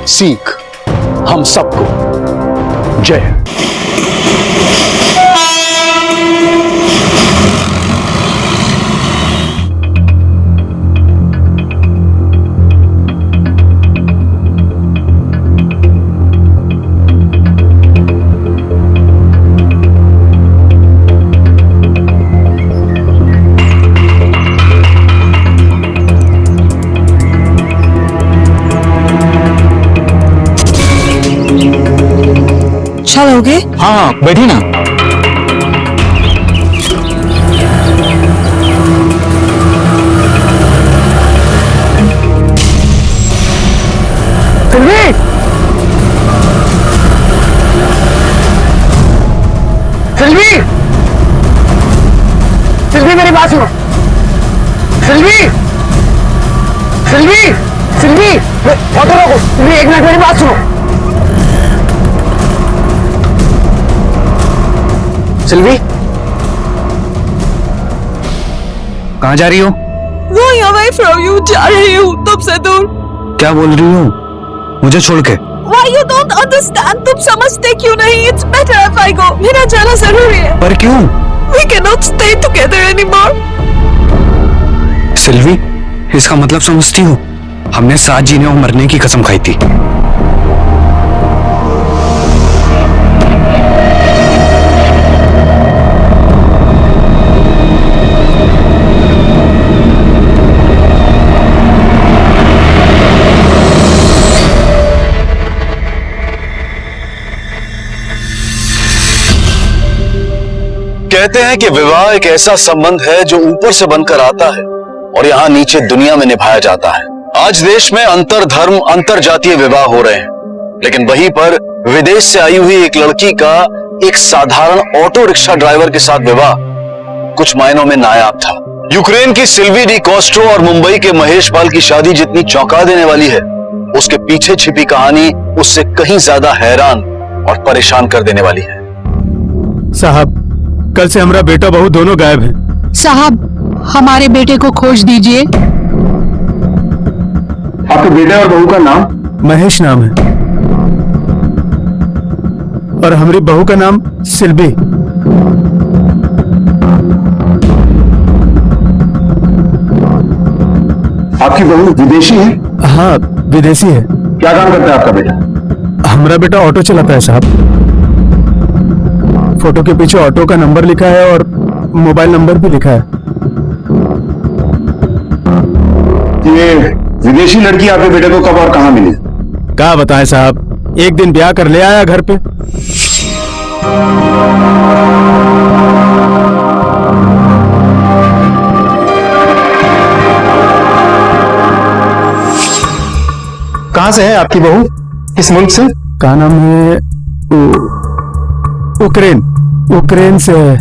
सीख हम सबको। जय हिंद। चलोगे? हाँ बैठी ना। सिल्वी मेरी बात सुनो। सिल्वी सिल्वी सिल्वी ऑटो रोको। सिल्वी एक मिनट मेरी बात सुनो। सिल्वी कहाँ जा रही हो? Going away from you, जा रही हूँ तुमसे दूर। क्या बोल रही हो? मुझे छोड़ के? Why you don't understand? तुम समझते क्यों नहीं? It's better if I go. मेरा जाना जरूरी है। पर क्यों? We cannot stay together anymore. Silvi, इसका मतलब समझती हो? हमने साथ जीने और मरने की कसम खाई थी। कहते हैं कि विवाह एक ऐसा संबंध है जो ऊपर से बनकर आता है और यहाँ नीचे दुनिया में निभाया जाता है। आज देश में अंतर धर्म अंतर जातीय विवाह हो रहे हैं, लेकिन वहीं पर विदेश से आई हुई एक लड़की का एक साधारण ऑटो रिक्शा ड्राइवर के साथ विवाह कुछ मायनों में नायाब था। यूक्रेन की सिल्वी डी कॉस्ट्रो और मुंबई के महेश पाल की शादी जितनी चौंका देने वाली है, उसके पीछे छिपी कहानी उससे कहीं ज्यादा हैरान और परेशान कर देने वाली है। साहब, कल से हमारा बेटा बहू दोनों गायब हैं। साहब, हमारे बेटे को खोज दीजिए। आपके बेटे और बहू का नाम? महेश नाम है और हमारी बहू का नाम सिल्वी। आपकी बहू विदेशी है? हाँ, विदेशी है। क्या काम करता है आपका बेटा? हमारा बेटा ऑटो चलाता है साहब। फोटो के पीछे ऑटो का नंबर लिखा है और मोबाइल नंबर भी लिखा है। ये विदेशी लड़की आपके बेटे को कब और कहां मिली? क्या बताएं साहब, एक दिन ब्याह कर ले आया घर पे। कहां से है आपकी बहू? किस मुल्क से? क्या नाम है? यूक्रेन से है।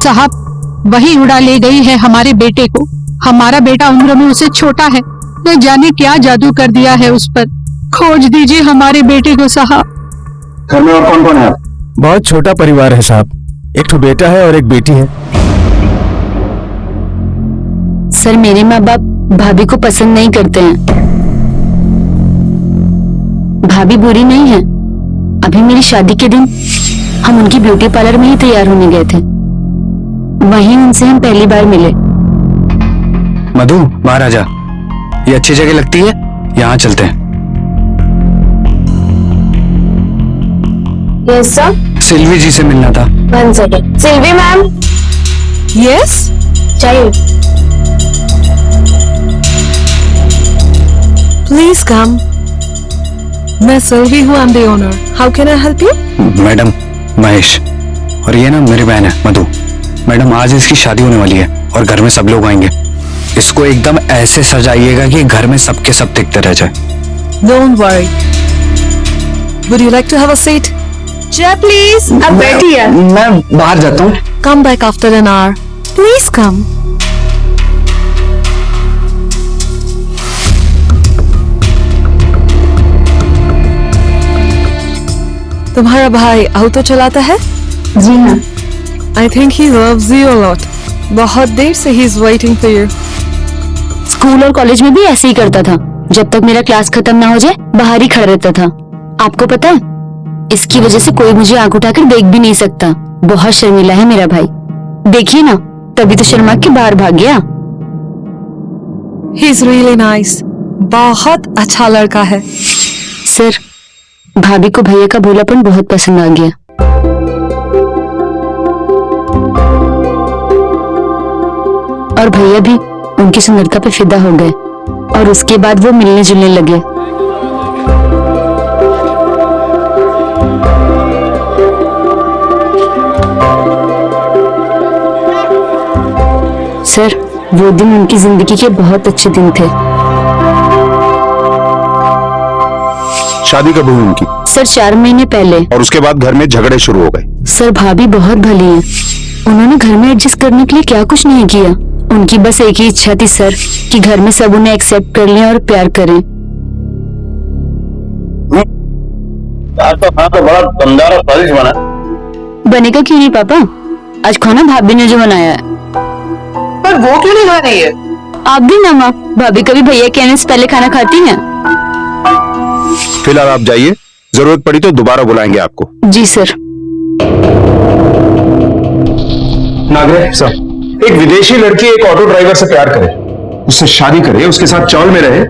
साहब, वही उड़ा ले गई है हमारे बेटे को। हमारा बेटा उम्र में उससे छोटा है, न जाने क्या जादू कर दिया है उस पर। खोज दीजिए हमारे बेटे को साहब। घर में और कौन कौन है? बहुत छोटा परिवार है साहब, एक तो बेटा है और एक बेटी है। सर, मेरे माँ बाप भाभी को पसंद नहीं करते हैं। भाभी बुरी नहीं है। अभी मेरी शादी के दिन हम उनकी ब्यूटी पार्लर में ही तैयार होने गए थे, वहीं उनसे हम पहली बार मिले। मधु, बाहर आ जा। ये अच्छी जगह लगती है, यहाँ चलते हैं। Yes sir. सिल्वी जी से मिलना था। 1 सेकेंड। सिल्वी मैम। यस, चाहिए। Please come. मैं सिल्वी हूँ, I am the owner. How can I help you? Madam, Mahesh. और ये ना मेरी बहन है मधु। मैडम, आज इसकी शादी होने वाली है और घर में सब लोग आएंगे। इसको एकदम ऐसे सजाइएगा कि घर में सबके सब दिखते रह जाए। Don't worry. Would you like to have a seat? Jay, please. अब बैठिए। मैं बाहर जाता हूँ। Come back after an hour. Please come. तुम्हारा भाई ऑटो चलाता है? जी हाँ। I think he loves you a lot. बहुत देर से he is waiting for you. School और कॉलेज में भी ऐसे ही करता था। जब तक मेरा क्लास खत्म ना हो जाए बाहर ही खड़ा रहता था। आपको पता है, इसकी वजह से कोई मुझे आंख उठाकर देख भी नहीं सकता। बहुत शर्मीला है मेरा भाई। देखिए ना, तभी तो शर्मा के बाहर भाग गया। ही इज रियली नाइस, बहुत अच्छा लड़का है। सर, भाभी को भैया का भोलापन बहुत पसंद आ गया। और भैया भी उनकी सुंदरता पे फिदा हो गए और उसके बाद वो मिलने जुलने लगे। सर, वो दिन उनकी जिंदगी के बहुत अच्छे दिन थे। शादी कब हुई उनकी? सर, 4 महीने पहले। और उसके बाद घर में झगड़े शुरू हो गए? सर, भाभी बहुत भली है। उन्होंने घर में एडजस्ट करने के लिए क्या कुछ नहीं किया। उनकी बस एक ही इच्छा थी सर, कि घर में सब उन्हें एक्सेप्ट कर लें और प्यार करें। तो बड़ा दमदार और स्वादिष्ट बना। बनेगा क्यों नहीं पापा, आज खाना भाभी ने जो बनाया है। पर वो क्यों नहीं खा रही है? आप भी ना माँ, भाभी कभी भैया कहने से पहले खाना खाती हैं। फिलहाल आप जाइए, जरूरत पड़ी तो दोबारा बुलाएंगे आपको। जी सर। नागरे सर, एक विदेशी लड़की एक ऑटो ड्राइवर से प्यार करे, उससे शादी करे, उसके साथ चौल में रहे,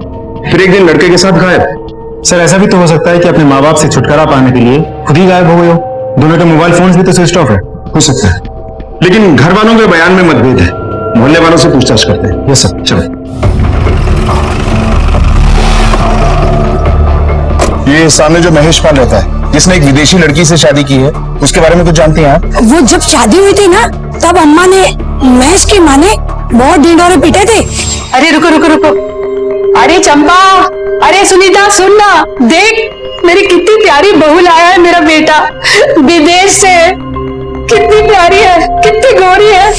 फिर एक दिन लड़के के साथ गायब। सर, ऐसा भी तो हो सकता है कि अपने माँ बाप से छुटकारा पाने के लिए खुद ही गायब हो गए हो। दोनों के मोबाइल फोन्स भी तो स्विच ऑफ है। हो सकता है, लेकिन घर वालों के बयान में मतभेद है। मोहल्ले वालों से पूछताछ करते हैं। यस सर, चलो। ये सामने जो महेश पाल रहता है, जिसने एक विदेशी लड़की से शादी की है, उसके बारे में कुछ जानती हैं आप? वो जब शादी हुई थी ना, तब अम्मा ने, महेश की माँ ने बहुत ढिंढोरे पीटे थे। अरे रुको रुको रुको, अरे चंपा, अरे सुनीता, सुन ना, देख मेरी कितनी प्यारी बहू लाया है मेरा बेटा विदेश से। कितनी प्यारी है, कितनी गोरी है।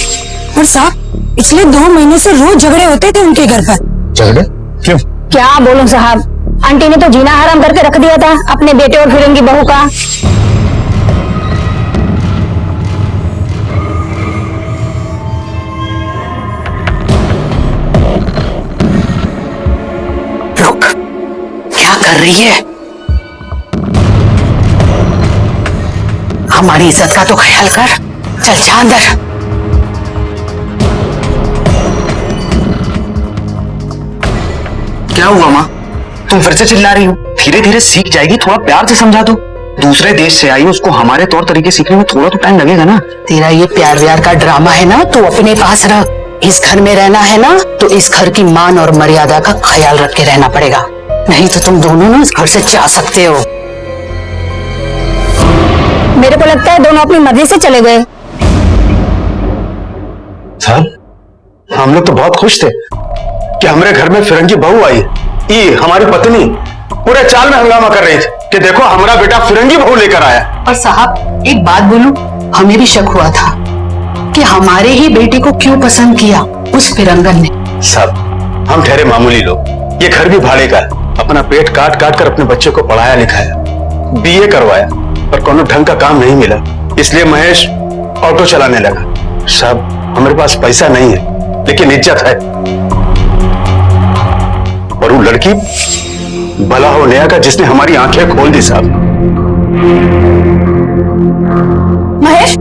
और साहब, पिछले 2 महीने से रोज झगड़े होते थे उनके घर पर। झगड़े? क्यों? क्या बोलूं साहब, आंटी ने तो जीना हराम करके रख दिया था अपने बेटे और फिरंगी बहू का। रुक, क्या कर रही है? हमारी इज्जत का तो ख्याल कर। चल जा अंदर। क्या हुआ माँ, तुम फिर से चिल्ला रही हो? धीरे धीरे सीख जाएगी, थोड़ा प्यार से समझा दो। दूसरे देश से आई, उसको हमारे तौर तरीके सीखने में थोड़ा तो टाइम लगेगा ना। तेरा ये प्यार व्यार का ड्रामा है ना, तो अपने पास रख। इस घर में रहना है ना, तो इस घर की मान और मर्यादा का ख्याल रख के रहना पड़ेगा, नहीं तो तुम दोनों ना इस घर से जा सकते हो। मेरे को लगता है दोनों अपनी मर्जी से चले गए। साहब, हम लोग तो बहुत खुश थे कि हमारे घर में फिरंगी बहू आई। ये हमारी पत्नी पूरे चाल में हंगामा कर रही थी कि देखो हमारा बेटा फिरंगी बहू लेकर आया। और साहब, एक बात बोलूं, हमें भी शक हुआ था कि हमारे ही बेटे को क्यों पसंद किया उस फिरंगन ने। साहब, हम ठहरे मामूली लोग, ये घर भी भाड़े का है। अपना पेट काट काट कर अपने बच्चे को पढ़ाया लिखाया, बीए करवाया, पर कोनो ढंग का काम नहीं मिला, इसलिए महेश ऑटो चलाने लगा। साहब, हमारे पास पैसा नहीं है, लेकिन इज्जत है। और वो लड़की भला हो नया का, जिसने हमारी आंखें खोल दी। साहब, महेश,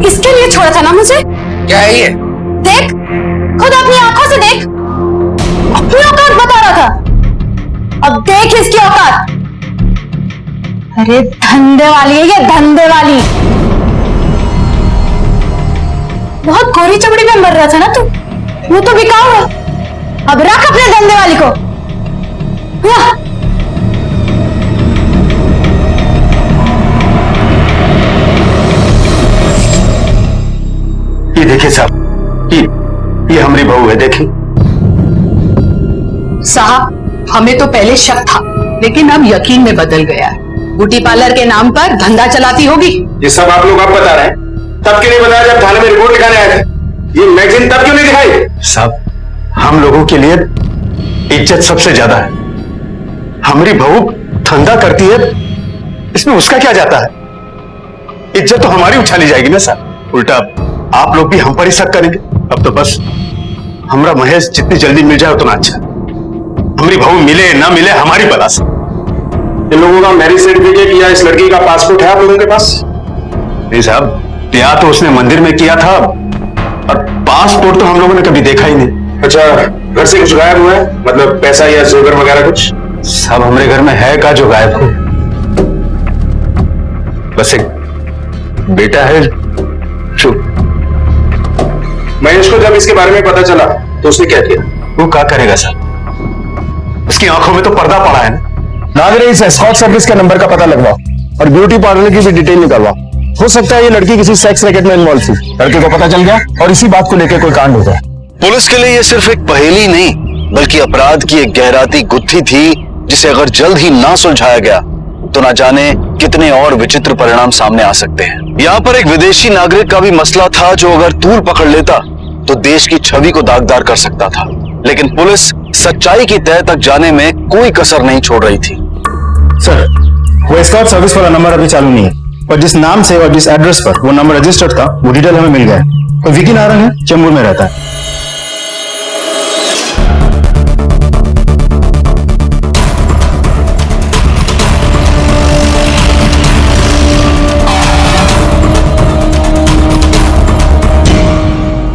इसके लिए छोड़ा था ना मुझे? क्या है ये? देख, खुद अपनी आंखों से देख, अपनी औकात बता रहा था, अब देख इसकी औकात। अरे धंधे वाली है ये, धंधे वाली। बहुत गोरी चमड़ी में मर रहा था ना तू, वो तो बिकाऊ है। अब रख अपने धंधे वाली को। ये देखिए साहब, ये हमारी बहू है, देखिए। साहब, हमें तो पहले शक था, लेकिन अब यकीन में बदल गया है। ब्यूटी पार्लर के नाम पर धंधा चलाती होगी। ये सब आप लोग अब बता रहे हैं, तब क्यों नहीं बताया जब थाने में रिपोर्ट लिखाने आए थे? ये मैगजीन तब क्यों नहीं दिखाई? साहब, हम लोगों के लिए इज्जत सबसे ज्यादा है। हमारी बहू धंधा करती है, इसमें उसका क्या जाता है? इज्जत तो हमारी उछाली जाएगी ना साहब। उल्टा आप लोग भी हम पर ही शक करेंगे। अब तो बस हमरा महेश जितनी जल्दी मिल जाए उतना अच्छा। हमारी बहू मिले ना मिले हमारी बला से। इन लोगों का मैरिज सर्टिफिकेट या इस लड़की का पासपोर्ट है आप लोगों के पास? नहीं साहब, ब्याह तो उसने मंदिर में किया था और पासपोर्ट तो हम लोगों ने कभी देखा ही नहीं। अच्छा, घर से कुछ गायब हुआ है? मतलब पैसा या जेवर वगैरह कुछ? साहब हमारे घर में है का जो गायब हो? बस एक बेटा है जो। महेश को जब इसके बारे में पता चला तो उसने क्या किया? वो क्या करेगा साहब, उसकी आंखों में तो पर्दा पड़ा है ना। नागरे इस एस्कॉर्ट सर्विस का नंबर का पता लगवाओ और ब्यूटी पार्लर की भी डिटेल निकलवाओ। हो सकता है ये लड़की किसी सेक्स रैकेट में इन्वॉल्व थी, लड़के को पता चल गया और इसी बात को लेकर कोई कांड हो गया। पुलिस के लिए ये सिर्फ एक पहेली नहीं बल्कि अपराध की एक गहराती गुत्थी थी जिसे अगर जल्द ही ना सुलझाया गया तो ना जाने कितने और विचित्र परिणाम सामने आ सकते हैं। यहाँ पर एक विदेशी नागरिक का भी मसला था जो अगर तूल पकड़ लेता तो देश की छवि को दागदार कर सकता था, लेकिन पुलिस सच्चाई की तह तक जाने में कोई कसर नहीं छोड़ रही थी। सर, वो एस्कॉर्ट सर्विस वाला नंबर अभी चालू नहीं है, पर जिस नाम से और जिस एड्रेस पर वो नंबर रजिस्टर्ड था वो डिटेल हमें मिल गया है। तो विकी नारायण है, चेंबूर में रहता है।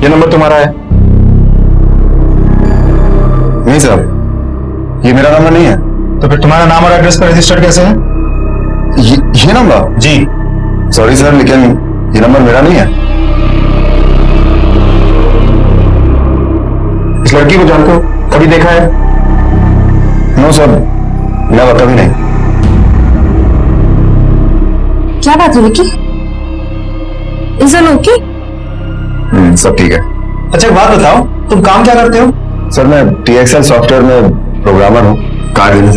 ये नंबर तुम्हारा है? नहीं साहब, ये मेरा नंबर नहीं है। तो फिर तुम्हारा नाम और एड्रेस पर रजिस्टर्ड कैसे है? ये नंबर? जी। सॉरी सर, लेकिन ये नंबर मेरा नहीं है। इस लड़की को जानते हो? कभी देखा है? नो सर, ना कभी नहीं। क्या बात है विकी? Is it okay? सब ठीक है। अच्छा एक बात बताओ, तुम काम क्या करते हो? सर मैं TXL सॉफ्टवेयर में प्रोग्रामर हूँ। कार्ड देना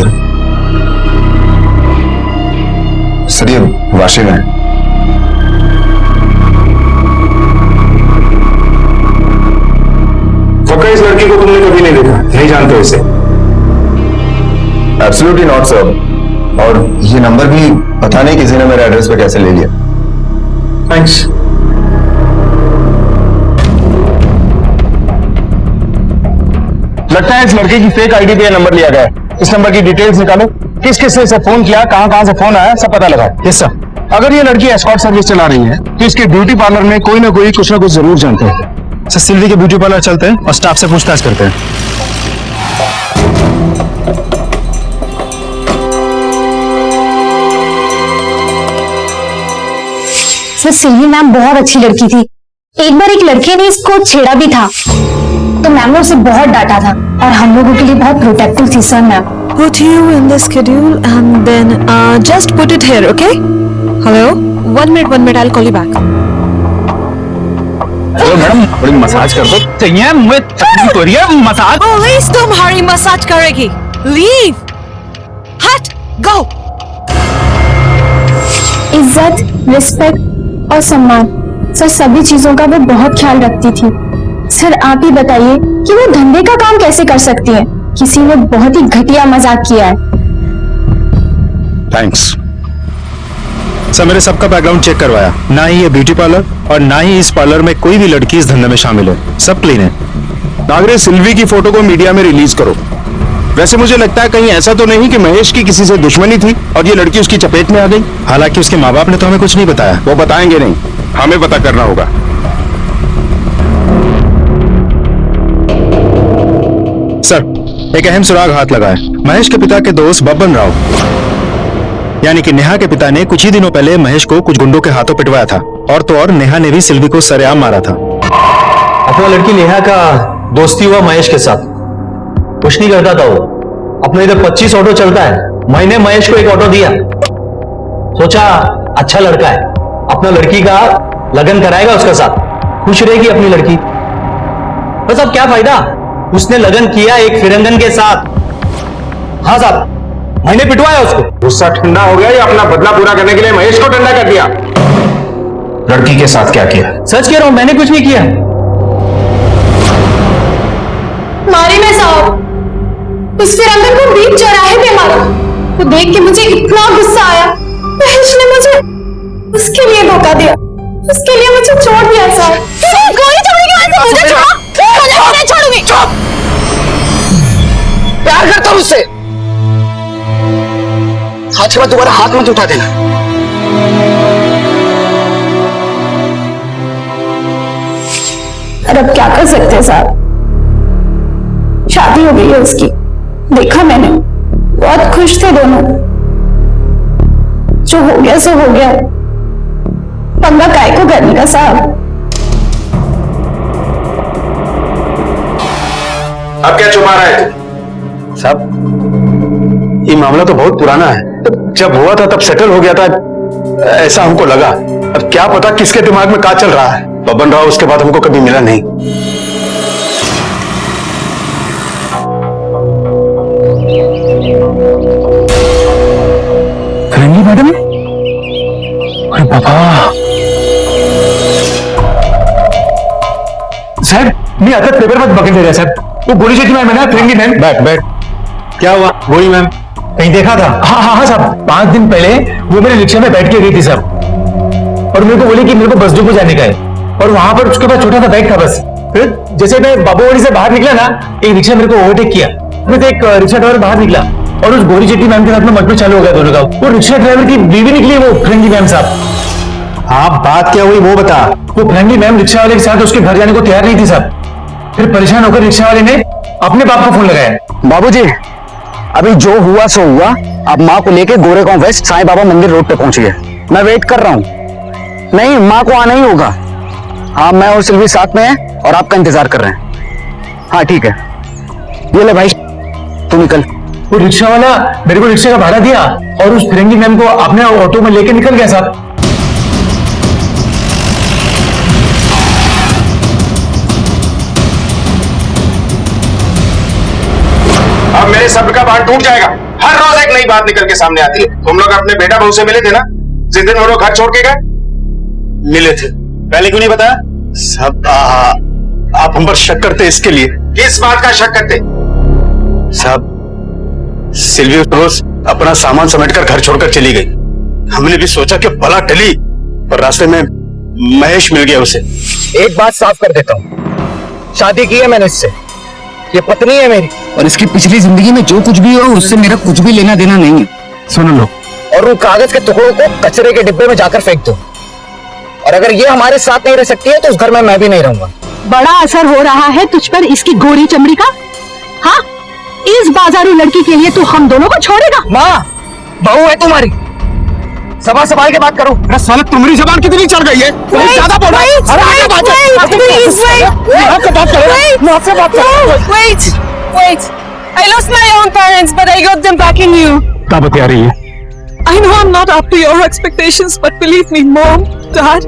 सर, ये वाशिंग है। फोका, इस लड़की को तुमने कभी नहीं देखा, नहीं जानते हो इसे? एब्सोल्युटली नॉट सर, और ये नंबर भी पता नहीं किसी ने मेरे एड्रेस पे कैसे ले लिया। थैंक्स। लगता है इस लड़के की फेक आईडी पे यह नंबर लिया गया है। इस नंबर की डिटेल्स निकालो, किस किस ने इसे फोन किया, कहां से फोन आया, सब पता लगाओ। Yes sir. अगर ये लड़की एस्कॉर्ट सर्विस चला रही है तो इसके ब्यूटी पार्लर में कोई ना कोई कुछ ना कुछ जरूर जानते हैं। सर सिल्वी के ब्यूटी पार्लर चलते हैं और स्टाफ से पूछताछ करते हैं। सर सिल्वी मैम बहुत अच्छी लड़की थी। एक बार एक लड़के ने इसको छेड़ा भी था तो मैम ने उसे बहुत डांटा था और हम लोगों के लिए बहुत प्रोटेक्टिव थी sir ma'am. Put you in the schedule and then just put it here, okay? Hello? 1 minute, I'll call you back. Madam थोड़ी मसाज कर दो। चाहिए मुझे तकलीफ हो रही है, मसाज। Please तुम हरी मसाज करेगी। Leave. Hut. Go. इज्जत, रिस्पेक्ट और सम्मान, सर सभी चीजों का वो बहुत ख्याल रखती थी। सर आप ही बताइए कि वो धंधे का काम कैसे कर सकती है? किसी ने बहुत ही घटिया मजाक किया है। थैंक्स सर, मैंने सबका बैकग्राउंड चेक करवाया, ना ही ये ब्यूटी पार्लर और ना ही इस पार्लर में कोई भी लड़की इस धंधे में शामिल है। सब क्लीन है। नागरे, सिल्वी की फोटो को मीडिया में रिलीज करो। वैसे मुझे लगता है कहीं ऐसा तो नहीं कि महेश की किसी से दुश्मनी थी और ये लड़की उसकी चपेट में आ गई। हालांकि उसके माँ बाप ने तो हमें कुछ नहीं बताया। वो बताएंगे नहीं, हमें पता करना होगा। सर एक अहम सुराग हाथ लगा है। महेश के पिता के दोस्त बब्बन राव यानी कि नेहा के पिता ने कुछ ही दिनों पहले महेश को कुछ गुंडों के हाथों पिटवाया था और तो और नेहा ने भी सिल्वी को सरेआम मारा था। अपना लड़की नेहा का दोस्ती हुआ महेश के साथ, कुछ नहीं करता था वो। अपने इधर 25 ऑटो चलता है, मैंने महेश को एक ऑटो दिया, सोचा अच्छा लड़का है, अपना लड़की का लगन कराएगा उसके साथ, खुश रहेगी अपनी लड़की। बस अब क्या फायदा, उसने लगन किया एक फिरंगन के साथ। हाँ साहब, मैंने पिटवाया उसको। गुस्सा ठंडा हो गया या अपना बदला पूरा करने के लिए महेश को ठंडा कर दिया? लड़की के साथ क्या किया? सच कह रहा हूं, मैंने कुछ नहीं किया। मारी मैं साहब, उस फिरंगन को बीच चौराहे पे मारा। वो देख के मुझे इतना गुस्सा आया, महेश ने मुझे उसके लिए धोखा दिया, उसके लिए मुझे छोड़ दिया साहब। गोली चलने के बाद मुझे छोड़ा। नहीं छोड़ूंगी। प्यार करता हूं उससे। आज के बाद दोबारा हाथ मत उठा देना। और अब क्या कर सकते हैं साहब, शादी हो गई है उसकी, देखा मैंने, बहुत खुश थे दोनों। जो हो गया सो हो गया, पंगा काय को करने का साहब। अब क्या छुपा रहा है साहब? ये मामला तो बहुत पुराना है, जब हुआ था तब सेटल हो गया था, ऐसा हमको लगा। अब क्या पता किसके दिमाग में क्या चल रहा है। बबन राव उसके बाद हमको कभी मिला नहीं। रंगी मैडम, अरे बाबा साहब, मी आता पेपर मत बघितले रे साहब। वो गोली चेटी मैम है ना, फिरंगी मैम। बैठ बैठ। क्या हुआ? गोली मैम कहीं देखा था? हाँ हाँ हाँ साहब, 5 दिन पहले वो मेरे रिक्शा में बैठ के गई थी साहब, और मेरे को बोली कि मेरे को बस डिपो जाने का है, और वहां पर उसके पास छोटा सा बैग था बस। फिर जैसे मैं बाबूवाड़ी से बाहर निकला ना, एक रिक्शा मेरे को ओवरटेक किया। मैं तो एक रिक्शा ड्राइवर बाहर निकला और उस गोरी चेटी मैम के साथ में मतभेद चालू हो गया दोनों का। वो रिक्शा ड्राइवर की बीवी निकली, वो फिरंगी मैम साहब। हाँ, बात क्या हुई वो बता। वो फिरंगी मैम रिक्शा वाले के साथ उसके घर जाने को तैयार नहीं थी साहब। फिर परेशान होकर रिक्शा वाले ने अपने बाप को फोन लगाया। बाबूजी, अभी जो हुआ सो हुआ। आप माँ को लेके गोरेगांव वेस्ट साईं बाबा मंदिर रोड पे पहुंचिए। मैं वेट कर रहा हूँ। नहीं, माँ को आना ही होगा। हाँ, मैं और सिल्वी साथ में हैं और आपका इंतजार कर रहे हैं। हाँ ठीक है, ये ले भाई, तू निकल। वो रिक्शा वाला मेरे को रिक्शे का भाड़ा दिया और उस फिरंगी मैम को अपने ऑटो में लेके निकल गया साहब। अब मेरे सब्र का बांध टूट जाएगा। हर रोज एक नई बात निकल के सामने आती है। तुम लोग अपने बेटा बहू से मिले थे ना, जिस दिन वो लोग घर छोड़ के गए? मिले थे। पहले क्यों नहीं बताया? सब आप हम पर शक करते इसके लिए। किस बात का शक करते? साहब, सिल्वी उस रोज अपना सामान समेटकर घर छोड़कर चली गई। हमने भी सोचा कि भला टली, पर रास्ते में महेश मिल गया उसे। एक बात साफ कर देता हूँ, शादी की है मैंने इससे, ये पत्नी है मेरी, और इसकी पिछली जिंदगी में जो कुछ भी हो उससे मेरा कुछ भी लेना देना नहीं है। सुन लो। और उन कागज के टुकड़ों को कचरे के डिब्बे में जाकर फेंक दो। और अगर ये हमारे साथ नहीं रह सकती है तो उस घर में मैं भी नहीं रहूंगा। बड़ा असर हो रहा है तुझ पर इसकी गोरी चमड़ी का। हाँ, इस बाजारू लड़की के लिए तू हम दोनों को छोड़ेगा? माँ, बहू है तुम्हारी, सवाल संभाल के बात करो। अरे साले, तुम्हारी जबान कितनी चढ़ गई है? ज्यादा बोल रहा है। अरे आगे बात करो। Wait, I lost my own parents, but I got them back in you. क्या बता रही है? I know I'm not up to your expectations, but believe me, Mom, Dad,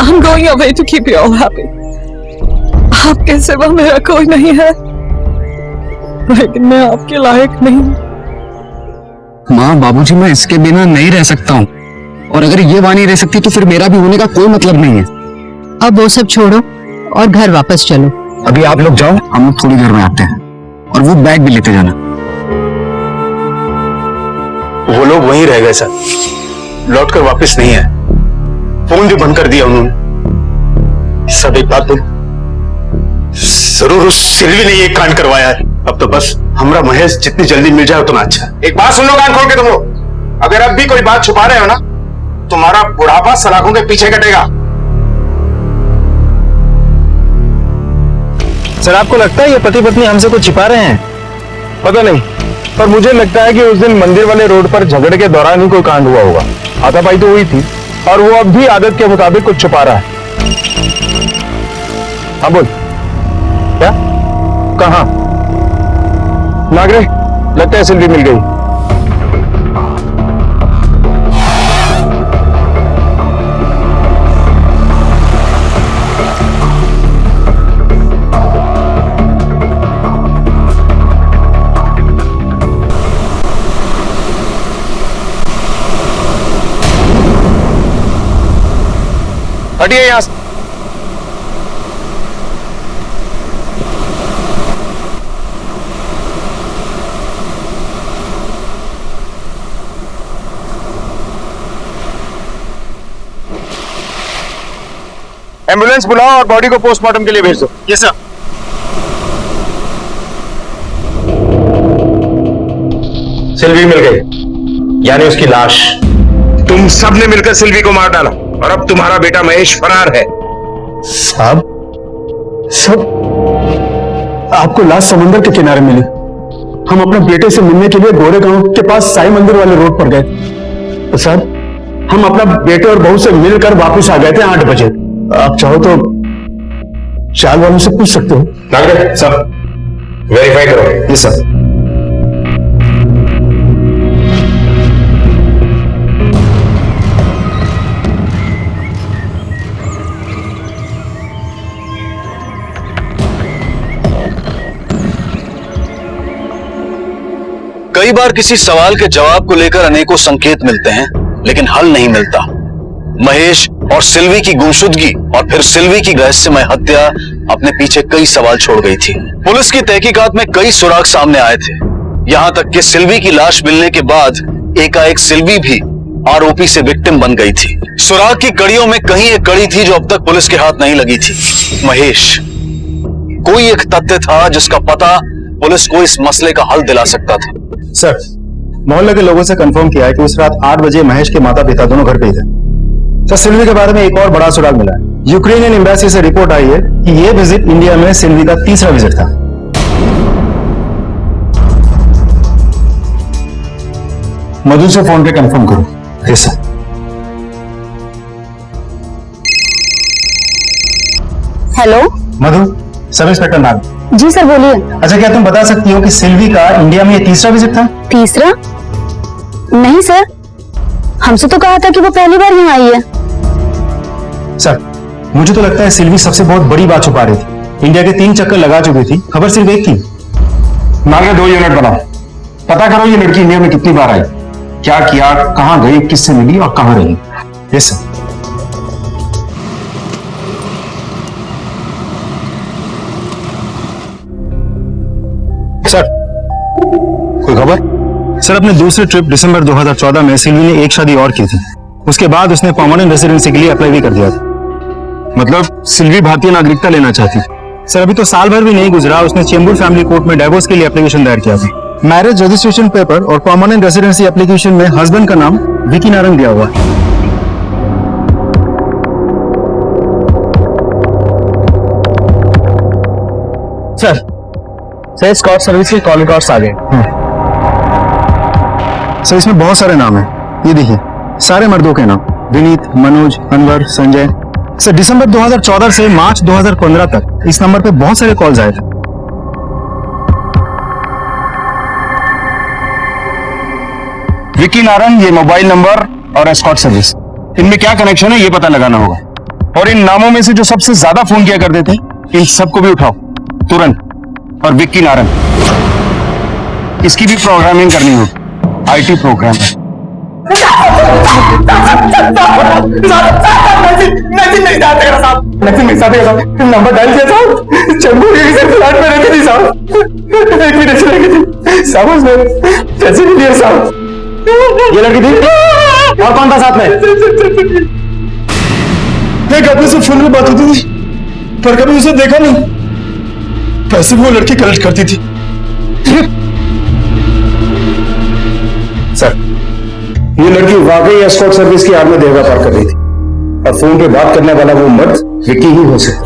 I'm going away to keep you all happy. आपके सिवा मेरा कोई नहीं है, लेकिन मैं आपके लायक नहीं। माँ, बाबूजी, मैं इसके बिना नहीं रह सकता हूँ, और अगर ये वाणी रह सकती तो फिर मेरा भी होने का कोई मतलब नहीं है। अब वो सब छोड़ो और घर वापस चलो। अभी आप लोग जाओ, हम लोग थोड़ी देर में आते हैं, और वो बैग भी लेते जाना। वो लोग वहीं रह गए सर, लौटकर वापस नहीं आए। फोन भी बंद कर दिया उन्होंने। सब एक बात बोल, जरूर उस सिल्वी ने ये कांड करवाया है। अब तो बस हमरा महेश जितनी जल्दी मिल जाए उतना अच्छा। एक बात सुन लो कान खोल के तुम लोग, अगर अब भी कोई बात छुपा रहे हो ना, तुम्हारा बुढ़ापा सलाखों के पीछे कटेगा। सर, आपको लगता है ये पति पत्नी हमसे कुछ छिपा रहे हैं? पता नहीं, पर मुझे लगता है कि उस दिन मंदिर वाले रोड पर झगड़े के दौरान ही कोई कांड हुआ होगा। हाथापाई तो हुई थी, और वो अब भी आदत के मुताबिक कुछ छुपा रहा है। हाँ बोल, क्या? कहाँ? नागरे, लगता है सिल्वी मिल गई। हटिए यहां से। एम्बुलेंस बुलाओ और बॉडी को पोस्टमार्टम के लिए भेज दो। Yes sir. सिल्वी मिल गई, यानी उसकी लाश। तुम सब ने मिलकर सिल्वी को मार डाला और अब तुम्हारा बेटा महेश फरार है। साहब, सब आपको लाश समुद्र के किनारे मिली। हम अपने बेटे से मिलने के लिए गोरे गांव के पास साई मंदिर वाले रोड पर गए तो साहब हम अपना बेटे और बहू से मिलकर वापस आ गए थे 8 बजे। आप चाहो तो चाल वालों से पूछ सकते हो। नागरिक सर, वेरीफाई करो। जी सर। कई बार किसी सवाल के जवाब को लेकर अनेकों संकेत मिलते हैं, लेकिन हल नहीं मिलता। महेश और सिल्वी की गुमशुदगी और फिर सिल्वी की रहस्यमय हत्या अपने पीछे कई सवाल छोड़ गई थी। पुलिस की तहकीकात में कई सुराग सामने आए थे, यहां तक कि सिल्वी की लाश मिलने के बाद एकाएक सिल्वी भी आरोपी से विक्टिम बन गई थी। सुराग की कड़ियों में कहीं एक कड़ी थी जो अब तक पुलिस के हाथ नहीं लगी थी। महेश, कोई एक तथ्य था जिसका पता पुलिस को इस मसले का हल दिला सकता था। सर, मोहल्ले के लोगों से कंफर्म किया है कि उस रात 8 बजे महेश के माता पिता दोनों घर पे ही थे। सर, सिल्वी के बारे में एक और बड़ा सुराग मिला है। यूक्रेनियन एम्बेसी से रिपोर्ट आई है कि यह विजिट इंडिया में सिल्वी का तीसरा विजिट था। मधु से फोन पे कंफर्म करो। Yes sir. हेलो मधु, सब इंस्पेक्टर नाग। जी सर, बोलिए। अच्छा, क्या तुम बता सकती हो कि सिल्वी का इंडिया में ये तीसरा विजिट था? तीसरा? नहीं सर, हमसे तो कहा था कि वो पहली बार यहाँ आई है। सर, मुझे तो लगता है सिल्वी सबसे बहुत बड़ी बात छुपा रही थी। इंडिया के 3 चक्कर लगा चुकी थी, खबर सिर्फ एक थी। मांगे 2 यूनिट बनाओ, पता करो ये लड़की इंडिया में कितनी बार आई, क्या किया, कहां गई, किससे मिली और कहां रही। Yes sir. सर, कोई खबर? सर, अपने दूसरे ट्रिप दिसंबर 2014 में सिल्वी ने एक शादी और की थी। उसके बाद उसने परमानेंट रेसिडेंसी के लिए अप्लाई भी कर दिया था। मतलब सिल्वी भारतीय नागरिकता लेना चाहती थी। सर, अभी तो साल भर भी नहीं गुजरा, उसने चेंबूर फैमिली कोर्ट में डाइवोर्स के लिए एप्लीकेशन दायर किया था। मैरिज रजिस्ट्रेशन पेपर और परमानेंट रेसिडेंसी एप्लीकेशन में हस्बैंड का नाम विकी नारंग दिया हुआ है। सर, स्कॉट सर्विस के कॉल रिकॉर्ड्स आ गए। सर, इसमें बहुत सारे नाम हैं। ये देखिए, सारे मर्दों के नाम, विनीत, मनोज, अनवर, संजय। सर, दिसंबर 2014 से मार्च 2015 तक इस नंबर पे बहुत सारे कॉल्स आए थे। विकी नारंग, ये मोबाइल नंबर और एस्कॉट सर्विस, इनमें क्या कनेक्शन है ये पता लगाना होगा। और इन नामों में से जो सबसे ज्यादा फोन किया करते थे, इन सबको भी उठाओ तुरंत। और विक्की नारंग, इसकी भी प्रोग्रामिंग करनी होगी, आईटी प्रोग्राम है। नंबर डायल किया था, चेंबूर के किसी फ्लैट में रहती थी साहब। एक मिनट से लगी थी साहब, उसने पैसे नहीं दिए साहब। ये लड़की थी और कौन था साथ में? एक आदमी से फोन में बात होती थी, पर कभी उसे देखा नहीं। पैसे वो लड़की कलेक्ट करती थी। सर, ये लड़की वाकई एस्कॉट सर्विस की आड़ में देहगा पार कर रही थी और फोन पे बात करने वाला वो मर्द विक्की ही हो सकता।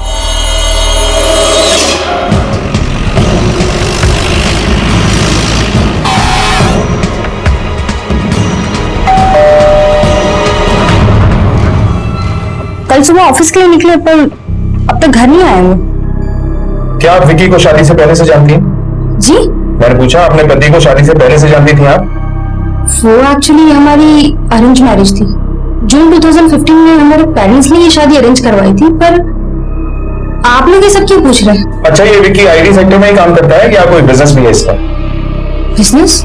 कल सुबह ऑफिस के लिए निकले पर अब तक घर नहीं आए वो। क्या आप विक्की को शादी से पहले से जानती हैं? जी? मैंने पूछा, अपने पति को शादी से पहले से जानती थी आप? वो एक्चुअली हमारी अरेंज मैरिज थी। जून 2015 में हमारे पेरेंट्स ने ये शादी अरेंज करवाई थी, पर आप लोग ये सब क्यों पूछ रहे हैं? अच्छा, ये विक्की आईटी सेक्टर में ही काम करता है या कोई बिजनेस भी है इसका? बिजनेस?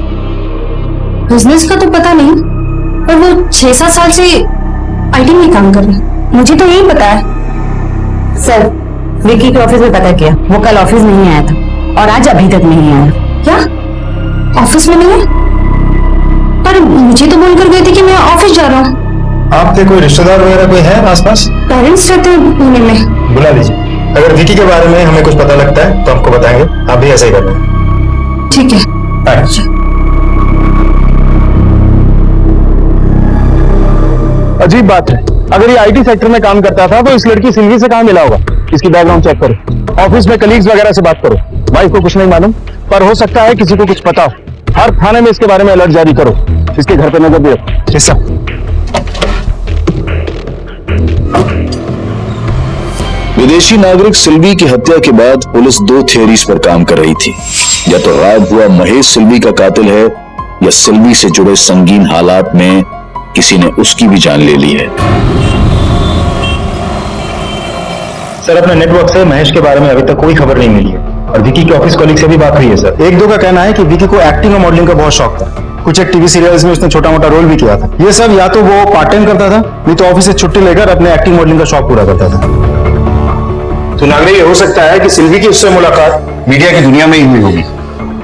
बिजनेस का तो पता नहीं, पर वो 6-7 साल से आईटी में काम कर रहे हैं, मुझे तो यही पता है। सर, विक्की के ऑफिस में पता किया, वो कल ऑफिस नहीं आया था और आज अभी तक नहीं आया। क्या? ऑफिस में नहीं है? पर मुझे तो बोलकर गए थे कि मैं ऑफिस जा रहा हूँ। आपके कोई रिश्तेदार वगैरह कोई है आसपास? पेरेंट्स रहते हैं पुणे में। बुला लीजिए। अगर विकी के बारे में हमें कुछ पता लगता है तो आपको बताएंगे। आप भी ऐसे ही करना। ठीक है। अजीब बात है, अगर ये आईटी सेक्टर में काम करता था तो इस लड़की सिल्वी से कहां मिला होगा? इसकी बैकग्राउंड चेक करो, ऑफिस में कलीग्स वगैरह से बात करो। वाइफ को कुछ नहीं मालूम, पर हो सकता है किसी को कुछ पता हो। हर थाने में इसके बारे में अलर्ट जारी करो। इसके घर पे नजर दे। जी सर। विदेशी नागरिक सिल्वी की हत्या के बाद पुलिस 2 थियरीज पर काम कर रही थी। या तो गायब हुआ महेश सिल्वी का कातिल है, या सिल्वी से जुड़े संगीन हालात में किसी ने उसकी भी जान ले ली है। सर, अपने नेटवर्क से महेश के बारे में अभी तक कोई खबर नहीं मिली है और विकी के ऑफिस कॉलीग से भी बात हुई है सर। 1-2 का कहना है कि विकी को एक्टिंग और मॉडलिंग का बहुत शौक था। कुछ एक टीवी सीरियल्स में उसने छोटा मोटा रोल भी किया था। ये सब या तो वो पार्ट टाइम करता था, नहीं तो ऑफिस से छुट्टी लेकर अपने एक्टिंग मॉडलिंग का शौक पूरा करता था। तो नागरिक ये हो सकता है कि सिल्वी की उससे मुलाकात मीडिया की दुनिया में ही हुई होगी।